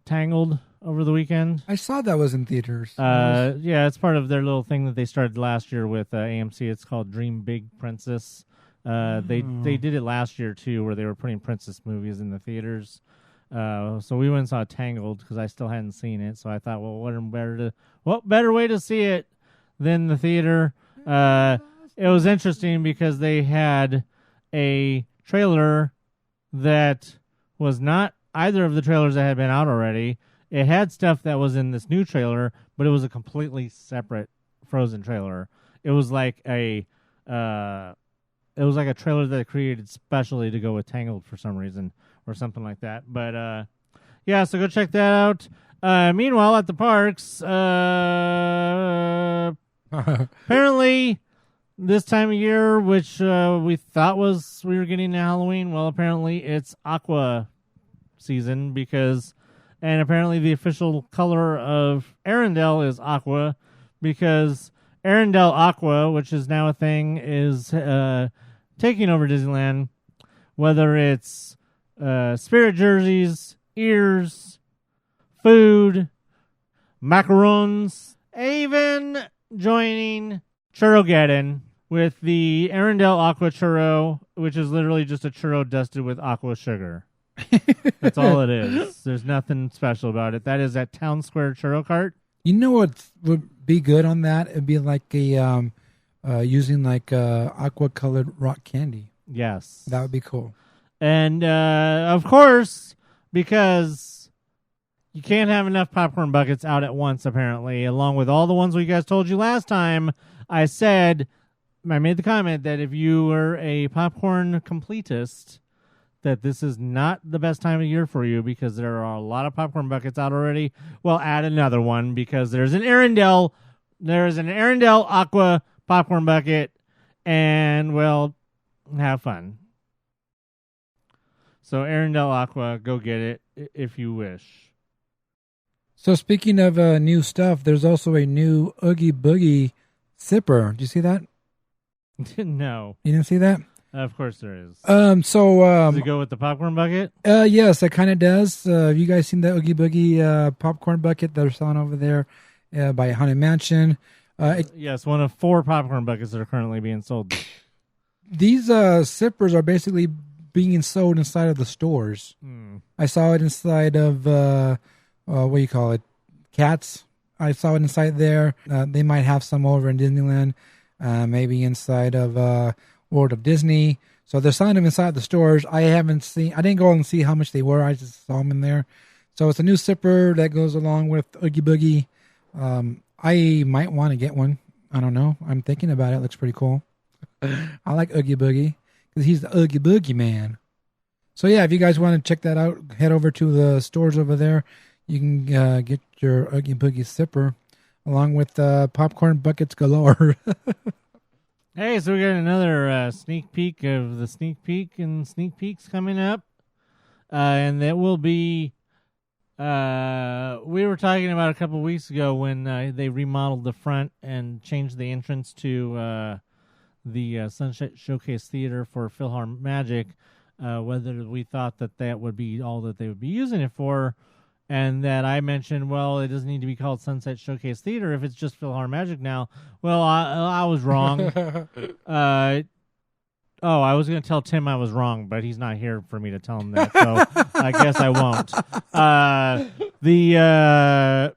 Tangled over the weekend. I saw that was in theaters. Yeah, it's part of their little thing that they started last year with AMC. It's called Dream Big Princess. They did it last year too, where they were putting princess movies in the theaters. So we went and saw Tangled because I still hadn't seen it. So I thought, well, what better way to see it than the theater? It was interesting because they had a trailer that was not either of the trailers that had been out already. It had stuff that was in this new trailer, but it was a completely separate Frozen trailer. It was like a trailer that they created specially to go with Tangled for some reason or something like that. But yeah, so go check that out. Meanwhile, at the parks, apparently this time of year, which we thought we were getting to Halloween, well, apparently it's Aqua season and apparently the official color of Arendelle is Aqua because Arendelle Aqua, which is now a thing, is taking over Disneyland, whether it's spirit jerseys, ears, food, macarons, even joining Churrogeddon with the Arendelle Aqua Churro, which is literally just a churro dusted with aqua sugar. That's all it is. There's nothing special about it. That is at Town Square Churro Cart. You know what would be good on that? It'd be like a using like aqua colored rock candy. Yes, that would be cool. And of course, because you can't have enough popcorn buckets out at once, apparently, along with all the ones we guys told you last time. I made the comment that if you were a popcorn completist, that this is not the best time of year for you because there are a lot of popcorn buckets out already. Well, add another one because there's an Arendelle Aqua popcorn bucket, and well, have fun. So Arendelle Aqua, go get it if you wish. So speaking of new stuff, there's also a new Oogie Boogie zipper. Did you see that? No. You didn't see that? Of course there is. Does it go with the popcorn bucket? Yes, it kind of does. Have you guys seen the Oogie Boogie popcorn bucket they're selling over there by Haunted Mansion? Yes, one of 4 popcorn buckets that are currently being sold. These zippers are basically being sold inside of the stores. I saw it inside of what do you call it? Cats. I saw it inside there. They might have some over in Disneyland, maybe inside of World of Disney. So they're selling them inside the stores. I didn't go and see how much they were. I just saw them in there. So it's a new zipper that goes along with Oogie Boogie. I might want to get one. I don't know. I'm thinking about it. It looks pretty cool. I like Oogie Boogie because he's the Oogie Boogie man. So yeah, if you guys want to check that out, head over to the stores over there. You can get your Oogie Boogie zipper along with popcorn buckets galore. Hey, so we got another sneak peek of the sneak peek and sneak peeks coming up. And that will be, we were talking about a couple weeks ago when they remodeled the front and changed the entrance to the Sunset Showcase Theater for PhilharMagic, Magic, whether we thought that would be all that they would be using it for. And that I mentioned, well, it doesn't need to be called Sunset Showcase Theater if it's just PhilharMagic Magic now. Well, I was wrong. I was going to tell Tim I was wrong, but he's not here for me to tell him that, so I guess I won't. The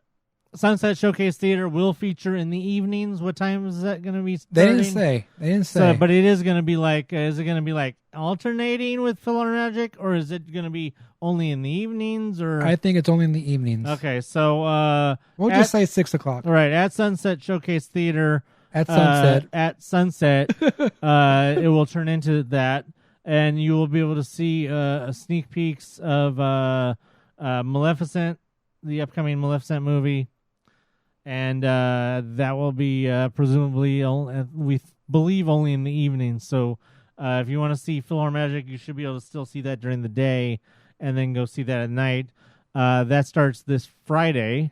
Sunset Showcase Theater will feature in the evenings. What time is that going to be starting? They didn't say. So, but it is going to be like, is it going to be like alternating with PhilharMagic Magic, or is it going to be only in the evenings? Or I think it's only in the evenings. Okay, so we'll just say 6 o'clock. All right, at Sunset Showcase Theater. At sunset. It will turn into that, and you will be able to see a sneak peeks of Maleficent, the upcoming Maleficent movie. And that will be presumably, we believe, only in the evening. So if you want to see PhilharMagic Magic, you should be able to still see that during the day and then go see that at night. That starts this Friday,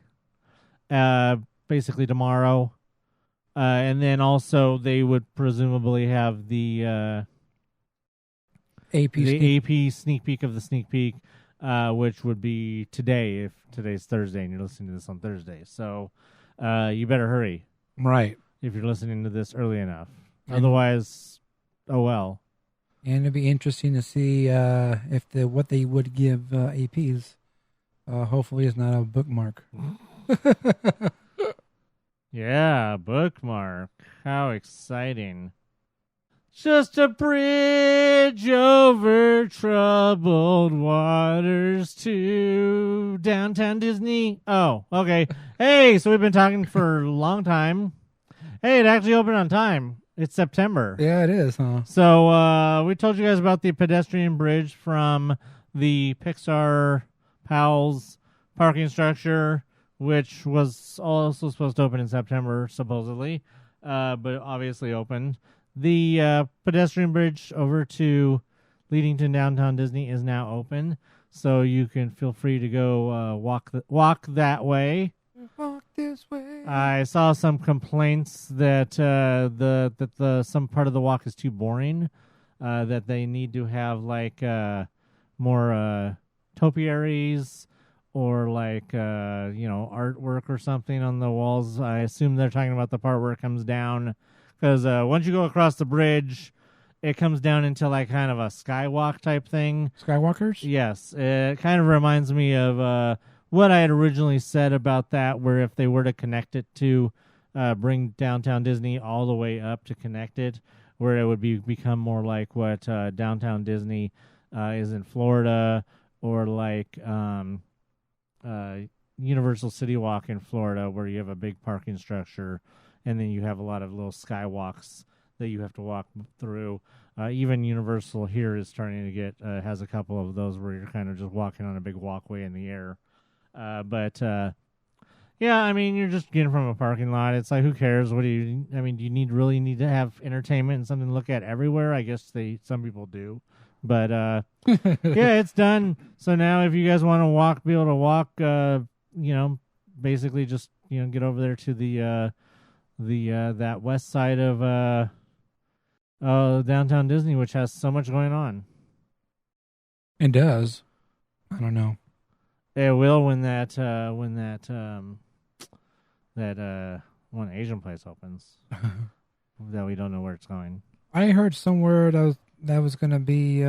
basically tomorrow. And then also they would presumably have the AP sneak peek of the sneak peek, which would be today if today's Thursday and you're listening to this on Thursday. So you better hurry. Right. If you're listening to this early enough. Otherwise, oh well. And it'd be interesting to see if what they would give APs. Hopefully it's not a bookmark. Yeah, bookmark. How exciting. Just a bridge over troubled waters to downtown Disney. Oh, okay. Hey, so we've been talking for a long time. Hey, it actually opened on time. It's September. Yeah, it is, huh? So we told you guys about the pedestrian bridge from the Pixar Pals parking structure, which was also supposed to open in September, supposedly, but obviously opened. The pedestrian bridge over to leading to downtown Disney is now open, so you can feel free to go walk that way. Walk this way. I saw some complaints that the some part of the walk is too boring, that they need to have like more topiaries or like artwork or something on the walls. I assume they're talking about the part where it comes down, because once you go across the bridge, it comes down into like kind of a skywalk type thing. Skywalkers? Yes, it kind of reminds me of what I had originally said about that, where if they were to connect it to bring downtown Disney all the way up to connect it, where it would become more like what downtown Disney is in Florida, or like Universal City Walk in Florida, where you have a big parking structure and then you have a lot of little skywalks that you have to walk through. Even Universal here is starting to get has a couple of those where you're kind of just walking on a big walkway in the air. Yeah, I mean, you're just getting from a parking lot. It's like, who cares? Do you really need to have entertainment and something to look at everywhere? I guess some people do. But, yeah, it's done. So now if you guys want to be able to walk, basically just, get over there to the that west side of, downtown Disney, which has so much going on. It does. I don't know. It will when that one Asian place opens. That we don't know where it's going. I heard somewhere that was going to be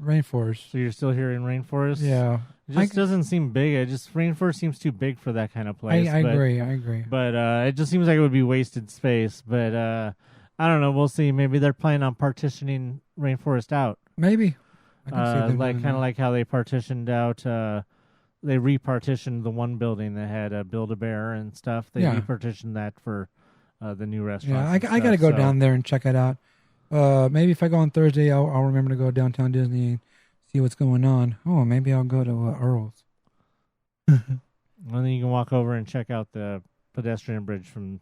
rainforest. So you're still here in rainforest? Yeah. It just doesn't seem big. Rainforest seems too big for that kind of place. I agree. But it just seems like it would be wasted space. But I don't know. We'll see. Maybe they're planning on partitioning rainforest out. Maybe. I can see them kind of like how they partitioned out. They repartitioned the one building that had Build-A-Bear and stuff. They repartitioned that for the new restaurant. Yeah, I got to go down there and check it out. Maybe if I go on Thursday, I'll remember to go downtown Disney and see what's going on. Oh, maybe I'll go to Earl's. And then you can walk over and check out the pedestrian bridge from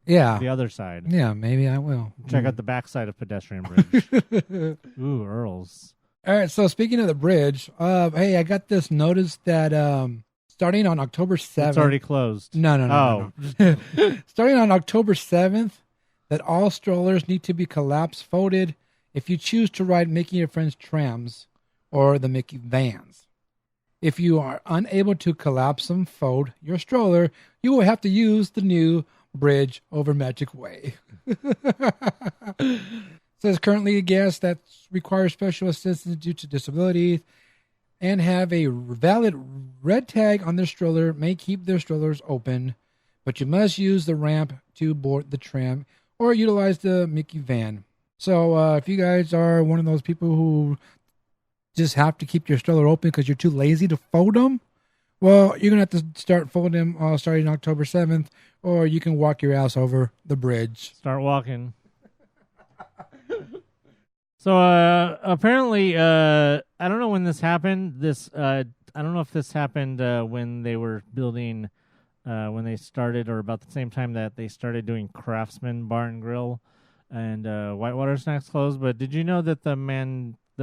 the other side. Yeah, maybe I will. Check out the backside of pedestrian bridge. Ooh, Earl's. All right, so speaking of the bridge, hey, I got this notice that starting on October 7th... It's already closed. No. Starting on October 7th, that all strollers need to be collapse folded if you choose to ride Mickey and Friends trams or the Mickey vans. If you are unable to collapse and fold your stroller, you will have to use the new bridge over Magic Way. Says currently guests that require special assistance due to disabilities and have a valid red tag on their stroller may keep their strollers open, but you must use the ramp to board the tram or utilize the Mickey van. So if you guys are one of those people who just have to keep your stroller open because you're too lazy to fold them, well, you're going to have to start folding them starting October 7th, or you can walk your ass over the bridge. Start walking. So apparently, I don't know when this happened. I don't know if this happened when they were building, when they started, or about the same time that they started doing Craftsman Bar and Grill and Whitewater Snacks closed. But did you know that the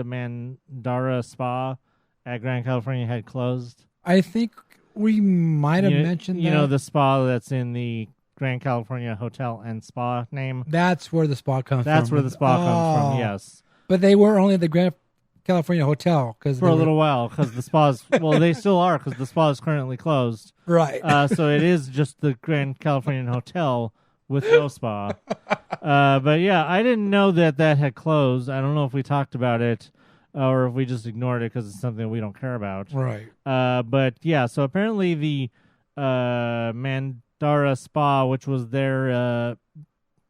Mandara Spa at Grand California had closed? I think We might have mentioned that. You know, the spa that's in the Grand California Hotel and Spa name? That's where the spa comes from. That's where the spa comes from, yes. But they were only the Grand California Hotel. For a little while, because the spa's, well, they still are, because the spa is currently closed. Right. So it is just the Grand Californian Hotel with no spa. But yeah, I didn't know that had closed. I don't know if we talked about it or if we just ignored it because it's something we don't care about. Right. But yeah, so apparently the Mandara Spa, which was there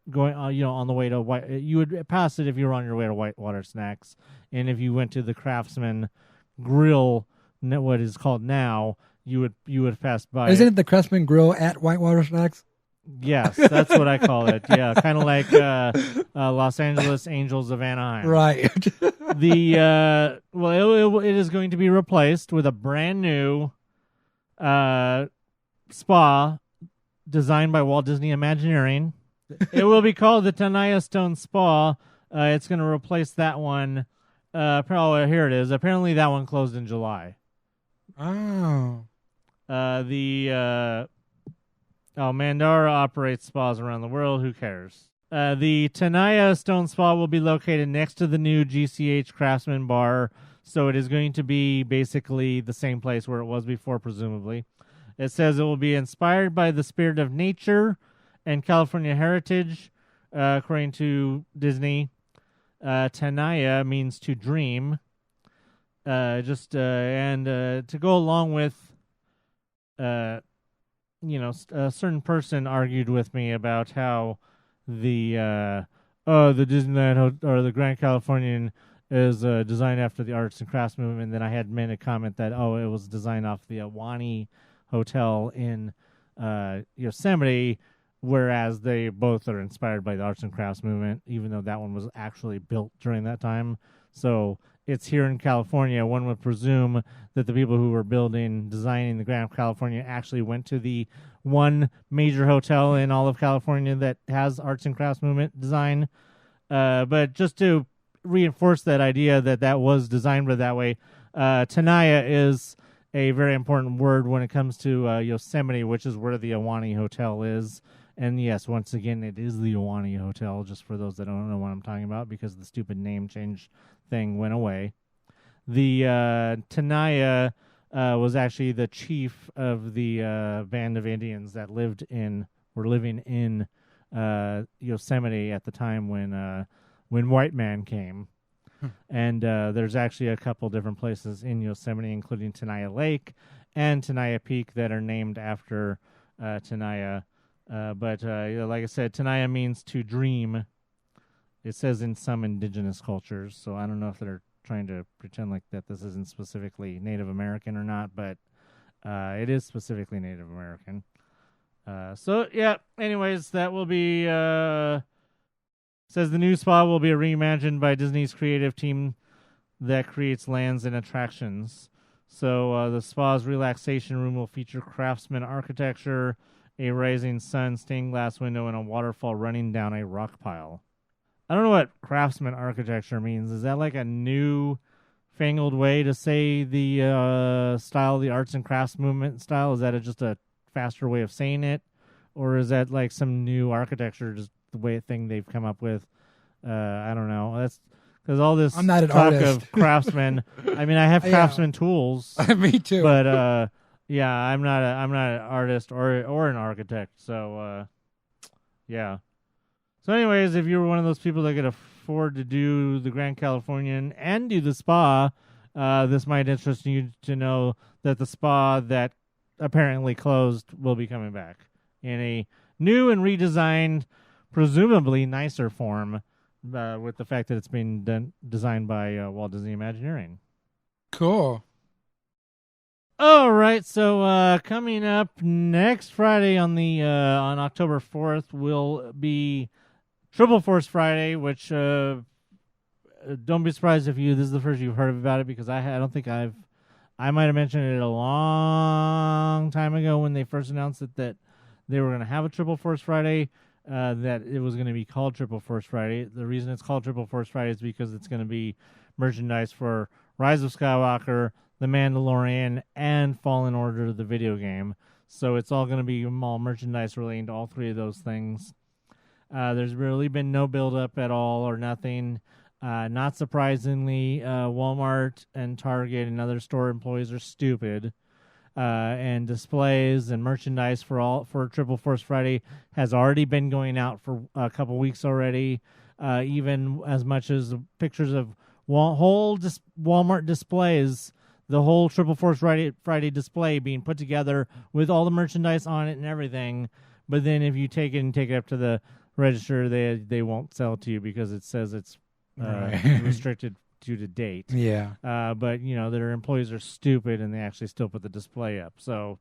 going, on the way to White, you would pass it if you were on your way to Whitewater Snacks, and if you went to the Craftsman Grill, what is called now, you would pass by. Isn't it the Craftsman Grill at Whitewater Snacks? Yes, that's what I call it. Yeah, kind of like Los Angeles Angels of Anaheim. Right. It is going to be replaced with a brand new spa designed by Walt Disney Imagineering. It will be called the Tenaya Stone Spa. It's going to replace that one. Here it is. Apparently, that one closed in July. Oh. Mandara operates spas around the world. Who cares? The Tenaya Stone Spa will be located next to the new GCH Craftsman Bar, so it is going to be basically the same place where it was before, presumably. It says it will be inspired by the spirit of nature and California heritage, according to Disney. Tenaya means to dream. And to go along with, a certain person argued with me about how the Disneyland or the Grand Californian is designed after the arts and crafts movement. And then I had made a comment that it was designed off the Awani Hotel in Yosemite, whereas they both are inspired by the arts and crafts movement, even though that one was actually built during that time. So it's here in California. One would presume that the people who were designing the Grand California actually went to the one major hotel in all of California that has arts and crafts movement design. But just to reinforce that idea that was designed by that way, Tenaya is a very important word when it comes to Yosemite, which is where the Awani Hotel is. And yes, once again, it is the Awani Hotel, just for those that don't know what I'm talking about, because the stupid name change thing went away. The Tenaya was actually the chief of the band of Indians that were living in Yosemite at the time when white man came. And there's actually a couple different places in Yosemite, including Tenaya Lake and Tenaya Peak, that are named after Tenaya. But like I said, Tenaya means to dream. It says in some indigenous cultures, so I don't know if they're trying to pretend like that this isn't specifically Native American or not, but it is specifically Native American. Anyways, that will be... says the new spa will be reimagined by Disney's creative team that creates lands and attractions. So the spa's relaxation room will feature craftsman architecture, a rising sun, stained glass window, and a waterfall running down a rock pile. I don't know what craftsman architecture means. Is that like a new fangled way to say the style, the arts and crafts movement style? Is that just a faster way of saying it? Or is that like some new architecture, just the thing they've come up with? I don't know. That's because all this I'm not an talk artist. of craftsmen. I mean, I have craftsman tools. Me too. But I'm not an artist or an architect. So yeah. So anyways, if you're one of those people that could afford to do the Grand Californian and do the spa, this might interest you to know that the spa that apparently closed will be coming back in a new and redesigned, presumably nicer form, with the fact that it's been designed by Walt Disney Imagineering. Cool. All right, so coming up next Friday on October 4th will be Triple Force Friday, which don't be surprised if this is the first you've heard about it, because I don't think I might have mentioned it a long time ago when they first announced that they were going to have a Triple Force Friday, that it was going to be called Triple Force Friday. The reason it's called Triple Force Friday is because it's going to be merchandise for Rise of Skywalker, The Mandalorian, and Fallen Order, the video game. So it's all going to be all merchandise relating to all three of those things. There's really been no build-up at all or nothing. Not surprisingly, Walmart and Target and other store employees are stupid. And displays and merchandise for Triple Force Friday has already been going out for a couple weeks already. Even as much as pictures of whole Walmart displays, the whole Triple Force Friday display being put together with all the merchandise on it and everything. But then if you take it up to the register, they won't sell it to you because it says it's restricted due to date. Yeah. But, their employees are stupid and they actually still put the display up. So,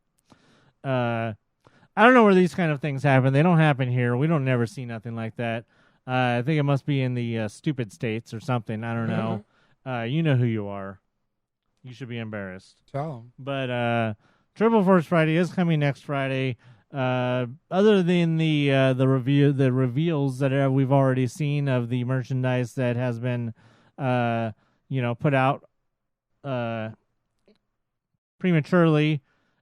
I don't know where these kind of things happen. They don't happen here. We don't never see nothing like that. I think it must be in the stupid states or something. I don't know. You know who you are. You should be embarrassed. Tell them. But Triple Force Friday is coming next Friday. Other than the reveals that we've already seen of the merchandise that has been put out prematurely,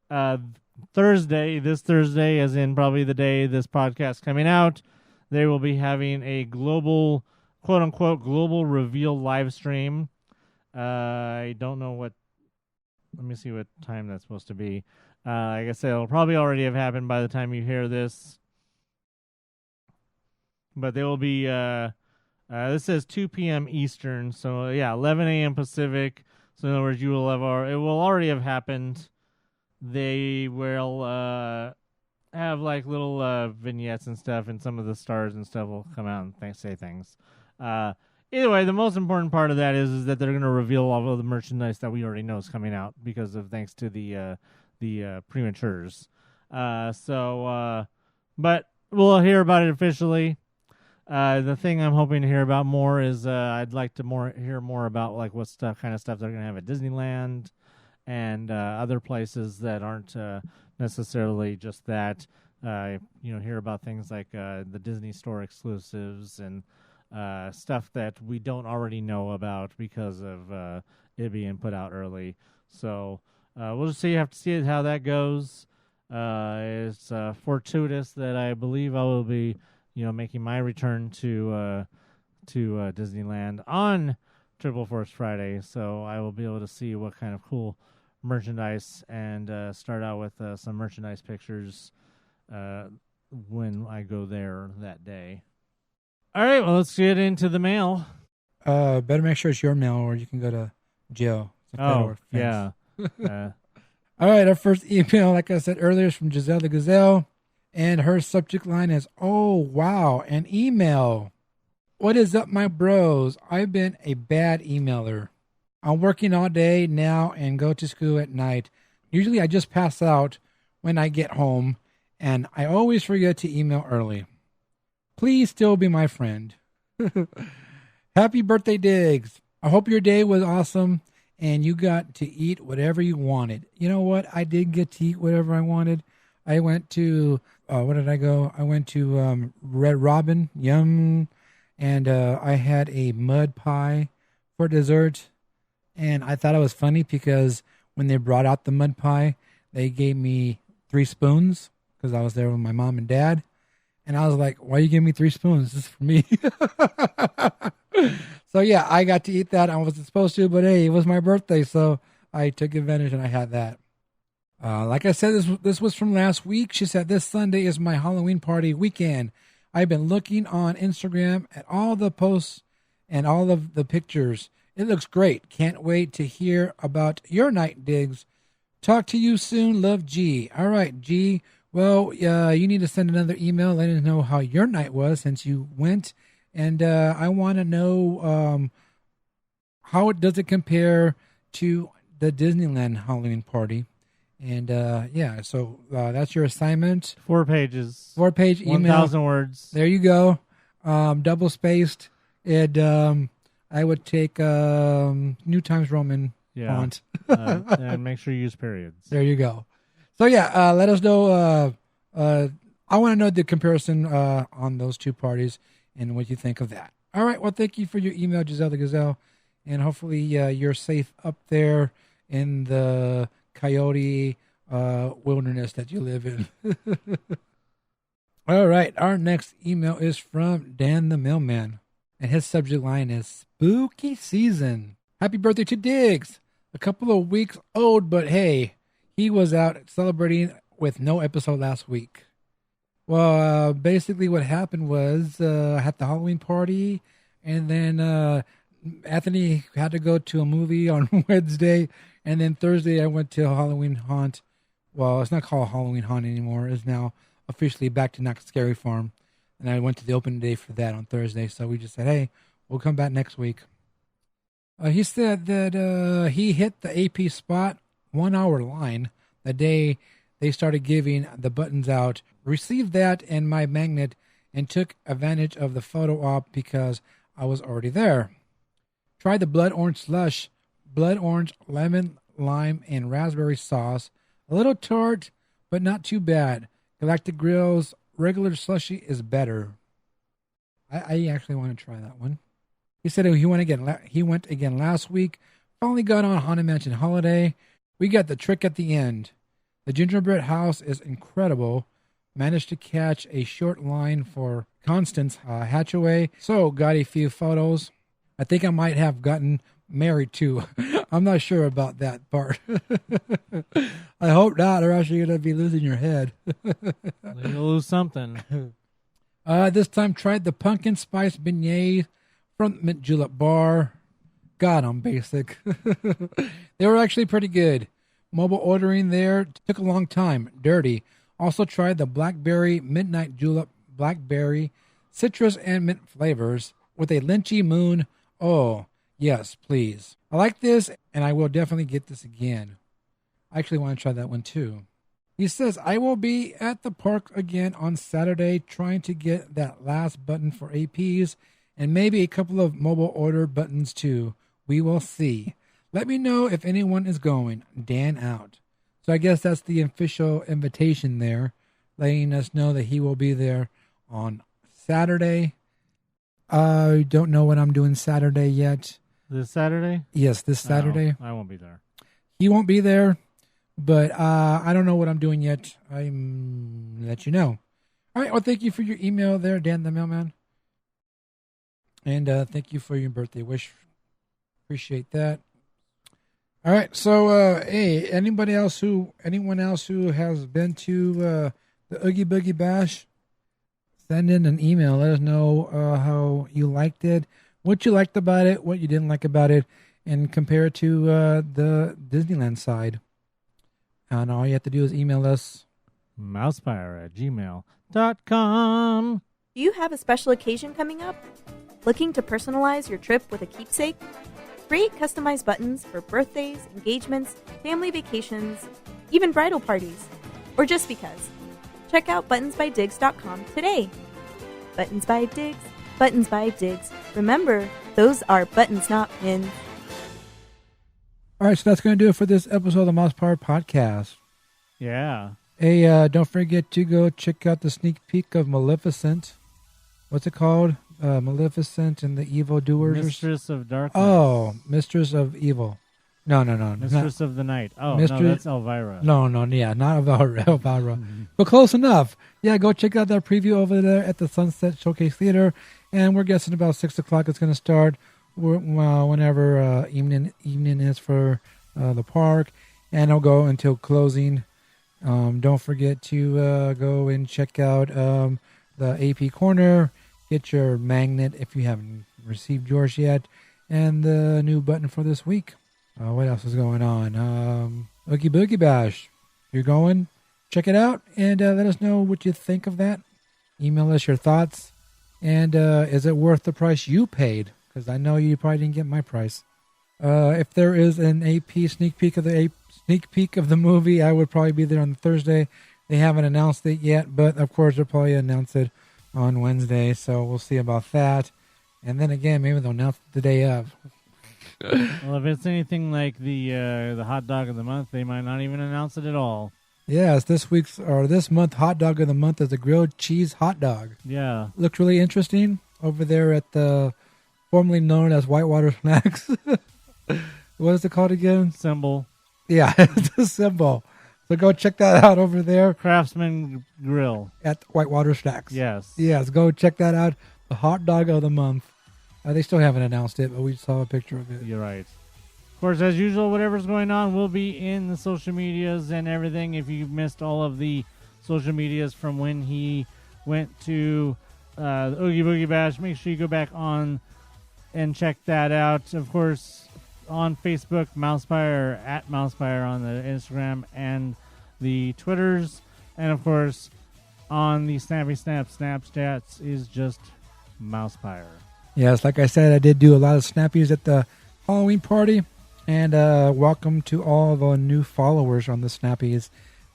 this Thursday, as in probably the day this podcast coming out, they will be having a global, quote unquote, global reveal live stream. I don't know what. Let me see what time that's supposed to be. Like I said, it'll probably already have happened by the time you hear this. But they will be. This says 2 p.m. Eastern, so 11 a.m. Pacific. So in other words, it will already have happened. They will have like little vignettes and stuff, and some of the stars and stuff will come out and say things. Either way, the most important part of that is that they're going to reveal all of the merchandise that we already know is coming out thanks to the prematures. But we'll hear about it officially. The thing I'm hoping to hear about more is I'd like to hear more about like what kind of stuff they're going to have at Disneyland and other places that aren't necessarily just that. Hear about things like the Disney Store exclusives and stuff that we don't already know about because of it being put out early. So we'll just have to see how that goes. It's fortuitous that I believe I will be making my return to Disneyland on Triple Force Friday, so I will be able to see what kind of cool merchandise and start out with some merchandise pictures when I go there that day. All right, well, let's get into the mail. Better make sure it's your mail, or you can go to jail. Yeah. All right, our first email, like I said earlier, is from Giselle the Gazelle. And her subject line is, "Oh, wow, an email. What is up, my bros? I've been a bad emailer. I'm working all day now and go to school at night. Usually I just pass out when I get home, and I always forget to email early. Please still be my friend. Happy birthday, Diggs. I hope your day was awesome and you got to eat whatever you wanted." You know what? I did get to eat whatever I wanted. I went to, where did I go? I went to Red Robin, yum, and I had a mud pie for dessert. And I thought it was funny because when they brought out the mud pie, they gave me 3 spoons because I was there with my mom and dad. And I was like, "Why you give me 3 spoons? This is for me." So yeah, I got to eat that. I wasn't supposed to, but hey, it was my birthday, so I took advantage and I had that. Like I said, this was from last week. She said, "This Sunday is my Halloween party weekend. I've been looking on Instagram at all the posts and all of the pictures. It looks great. Can't wait to hear about your night, Diggs. Talk to you soon. Love, G." All right, G. Well, you need to send another email letting us know how your night was since you went. And I want to know how does it compare to the Disneyland Halloween party. And so that's your assignment. 4 pages. 4-page email. 1,000 words. There you go. Double spaced. And I would take New Times Roman font. And make sure you use periods. There you go. So let us know. I want to know the comparison on those two parties and what you think of that. All right. Well, thank you for your email, Giselle the Gazelle. And hopefully you're safe up there in the coyote wilderness that you live in. All right, our next email is from Dan the Mailman, and his subject line is Spooky Season. Happy birthday to Diggs. A couple of weeks old, but hey, he was out celebrating with no episode last week. Well, basically what happened was I had the Halloween party, and then Anthony had to go to a movie on Wednesday, and then Thursday I went to a Halloween haunt. Well, it's not called Halloween haunt anymore. It's now officially back to Not Scary Farm, and I went to the open day for that on Thursday. So we just said, hey, we'll come back next week. He said that he hit the AP spot 1 hour line the day they started giving the buttons out, received that and my magnet, and took advantage of the photo op because I was already there. Tried the blood orange slush, blood orange, lemon, lime, and raspberry sauce. A little tart, but not too bad. Galactic Grill's regular slushy is better. I actually want to try that one. He said he went again last week. Finally got on Haunted Mansion Holiday. We got the trick at the end. The gingerbread house is incredible. Managed to catch a short line for Constance Hatchaway. So got a few photos. I think I might have gotten married too. I'm not sure about that part. I hope not, or else you're going to be losing your head. You'll lose something. This time tried the pumpkin spice beignets from Mint Julep Bar. God, I'm basic. They were actually pretty good. Mobile ordering there took a long time. Dirty. Also tried the blackberry midnight julep, blackberry, citrus, and mint flavors with a lynchy moon. Oh, yes, please. I like this, and I will definitely get this again. I actually want to try that one too. He says, I will be at the park again on Saturday trying to get that last button for APs and maybe a couple of mobile order buttons too. We will see. Let me know if anyone is going. Dan out. So I guess that's the official invitation there, letting us know that he will be there on Saturday. I don't know what I'm doing Saturday yet. This Saturday? Yes, this Saturday. No, I won't be there. He won't be there, but I don't know what I'm doing yet. I'm let you know. All right. Well, thank you for your email there, Dan the Mailman. And thank you for your birthday wish. Appreciate that. All right. So, hey, anyone else who has been to the Oogie Boogie Bash, send in an email. Let us know how you liked it, what you liked about it, what you didn't like about it, and compare it to the Disneyland side. And all you have to do is email us. MousePIRE@gmail.com. Do you have a special occasion coming up? Looking to personalize your trip with a keepsake? Create customized buttons for birthdays, engagements, family vacations, even bridal parties, or just because. Check out buttonsbydiggs.com today. Buttons by Diggs, Buttons by Diggs. Remember, those are buttons, not pins. All right, so that's going to do it for this episode of the MousePIRE Podcast. Yeah. Hey, don't forget to go check out the sneak peek of Maleficent. What's it called? Maleficent and the Evil Doers? Mistress of Darkness. Oh, Mistress of Evil. No. Mistress of the Night. Oh, Mistress... no, that's Elvira. No, yeah, not Elvira. But close enough. Yeah, go check out that preview over there at the Sunset Showcase Theater. And we're guessing about 6 o'clock it's going to start. Whenever evening is for the park. And it'll go until closing. Don't forget to go and check out the AP Corner. Get your magnet if you haven't received yours yet. And the new button for this week. What else is going on? Oogie Boogie Bash. You're going? Check it out and let us know what you think of that. Email us your thoughts. And is it worth the price you paid? Because I know you probably didn't get my price. If there is an AP sneak peek of the movie, I would probably be there on Thursday. They haven't announced it yet, but of course they'll probably announce it on Wednesday, so we'll see about that. And then again, maybe they'll announce it the day of. Well, if it's anything like the hot dog of the month, they might not even announce it at all. Yes, this month hot dog of the month is a grilled cheese hot dog. Yeah. Looked really interesting over there at the formerly known as Whitewater Snacks. What is it called again? Symbol. Yeah, it's a symbol. So go check that out over there Craftsman Grill. at Whitewater Stacks. Yes. Yes, go check that out. The hot dog of the month. They still haven't announced it, but we saw a picture of it. You're right. Of course, as usual, whatever's going on will be in the social medias and everything. If you missed all of the social medias from when he went to the Oogie Boogie Bash, make sure you go back on and check that out. Of course, on Facebook, MousePIRE, at MousePIRE on the Instagram and the Twitters. And, of course, on the Snappy Snap Snapchats is just MousePIRE. Yes, like I said, I did do a lot of snappies at the Halloween party. And welcome to all the new followers on the snappies.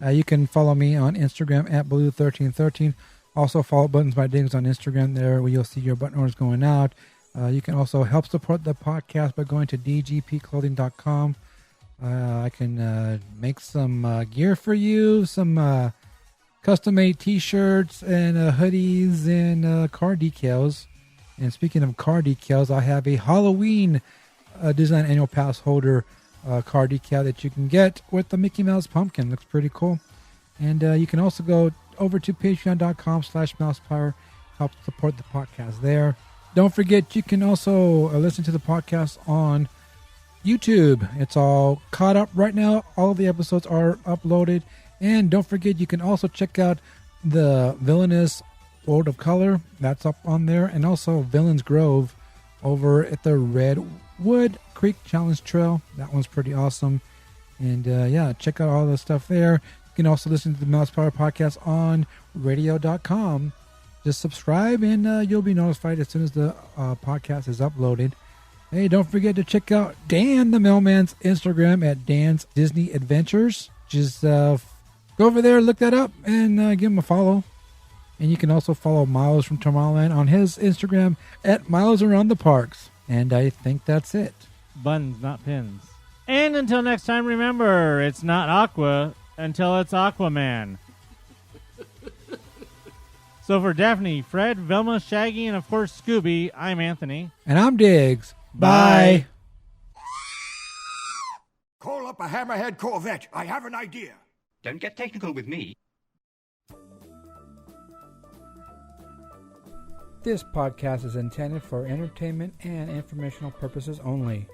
You can follow me on Instagram at Blue1313. Also follow Buttons by Dings on Instagram there where you'll see your button orders going out. You can also help support the podcast by going to dgpclothing.com. I can make some gear for you, some custom-made t-shirts and hoodies and car decals. And speaking of car decals, I have a Halloween Design Annual Pass holder car decal that you can get with the Mickey Mouse pumpkin. Looks pretty cool. And you can also go over to patreon.com/mousepire. Help support the podcast there. Don't forget, you can also listen to the podcast on YouTube. It's all caught up right now. All of the episodes are uploaded. And don't forget, you can also check out the Villainous World of Color. That's up on there. And also Villain's Grove over at the Redwood Creek Challenge Trail. That one's pretty awesome. And yeah, check out all the stuff there. You can also listen to the MousePIRE Podcast on radio.com. Just subscribe and you'll be notified as soon as the podcast is uploaded. Hey, don't forget to check out Dan the Mailman's Instagram at Dan's Disney Adventures. Just go over there, look that up, and give him a follow. And you can also follow Miles from Tomorrowland on his Instagram at Miles Around the Parks. And I think that's it. Buttons, not pins. And until next time, remember, it's not Aqua until it's Aquaman. So for Daphne, Fred, Velma, Shaggy, and of course Scooby, I'm Anthony. And I'm Diggs. Bye. Call up a Hammerhead Corvette. I have an idea. Don't get technical with me. This podcast is intended for entertainment and informational purposes only.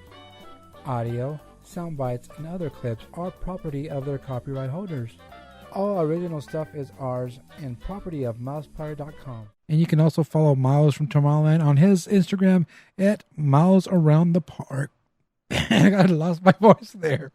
Audio, sound bites, and other clips are property of their copyright holders. All original stuff is ours and property of MousePIRE.com. And you can also follow Miles from Tomorrowland on his Instagram at Miles Around the Park. I lost my voice there.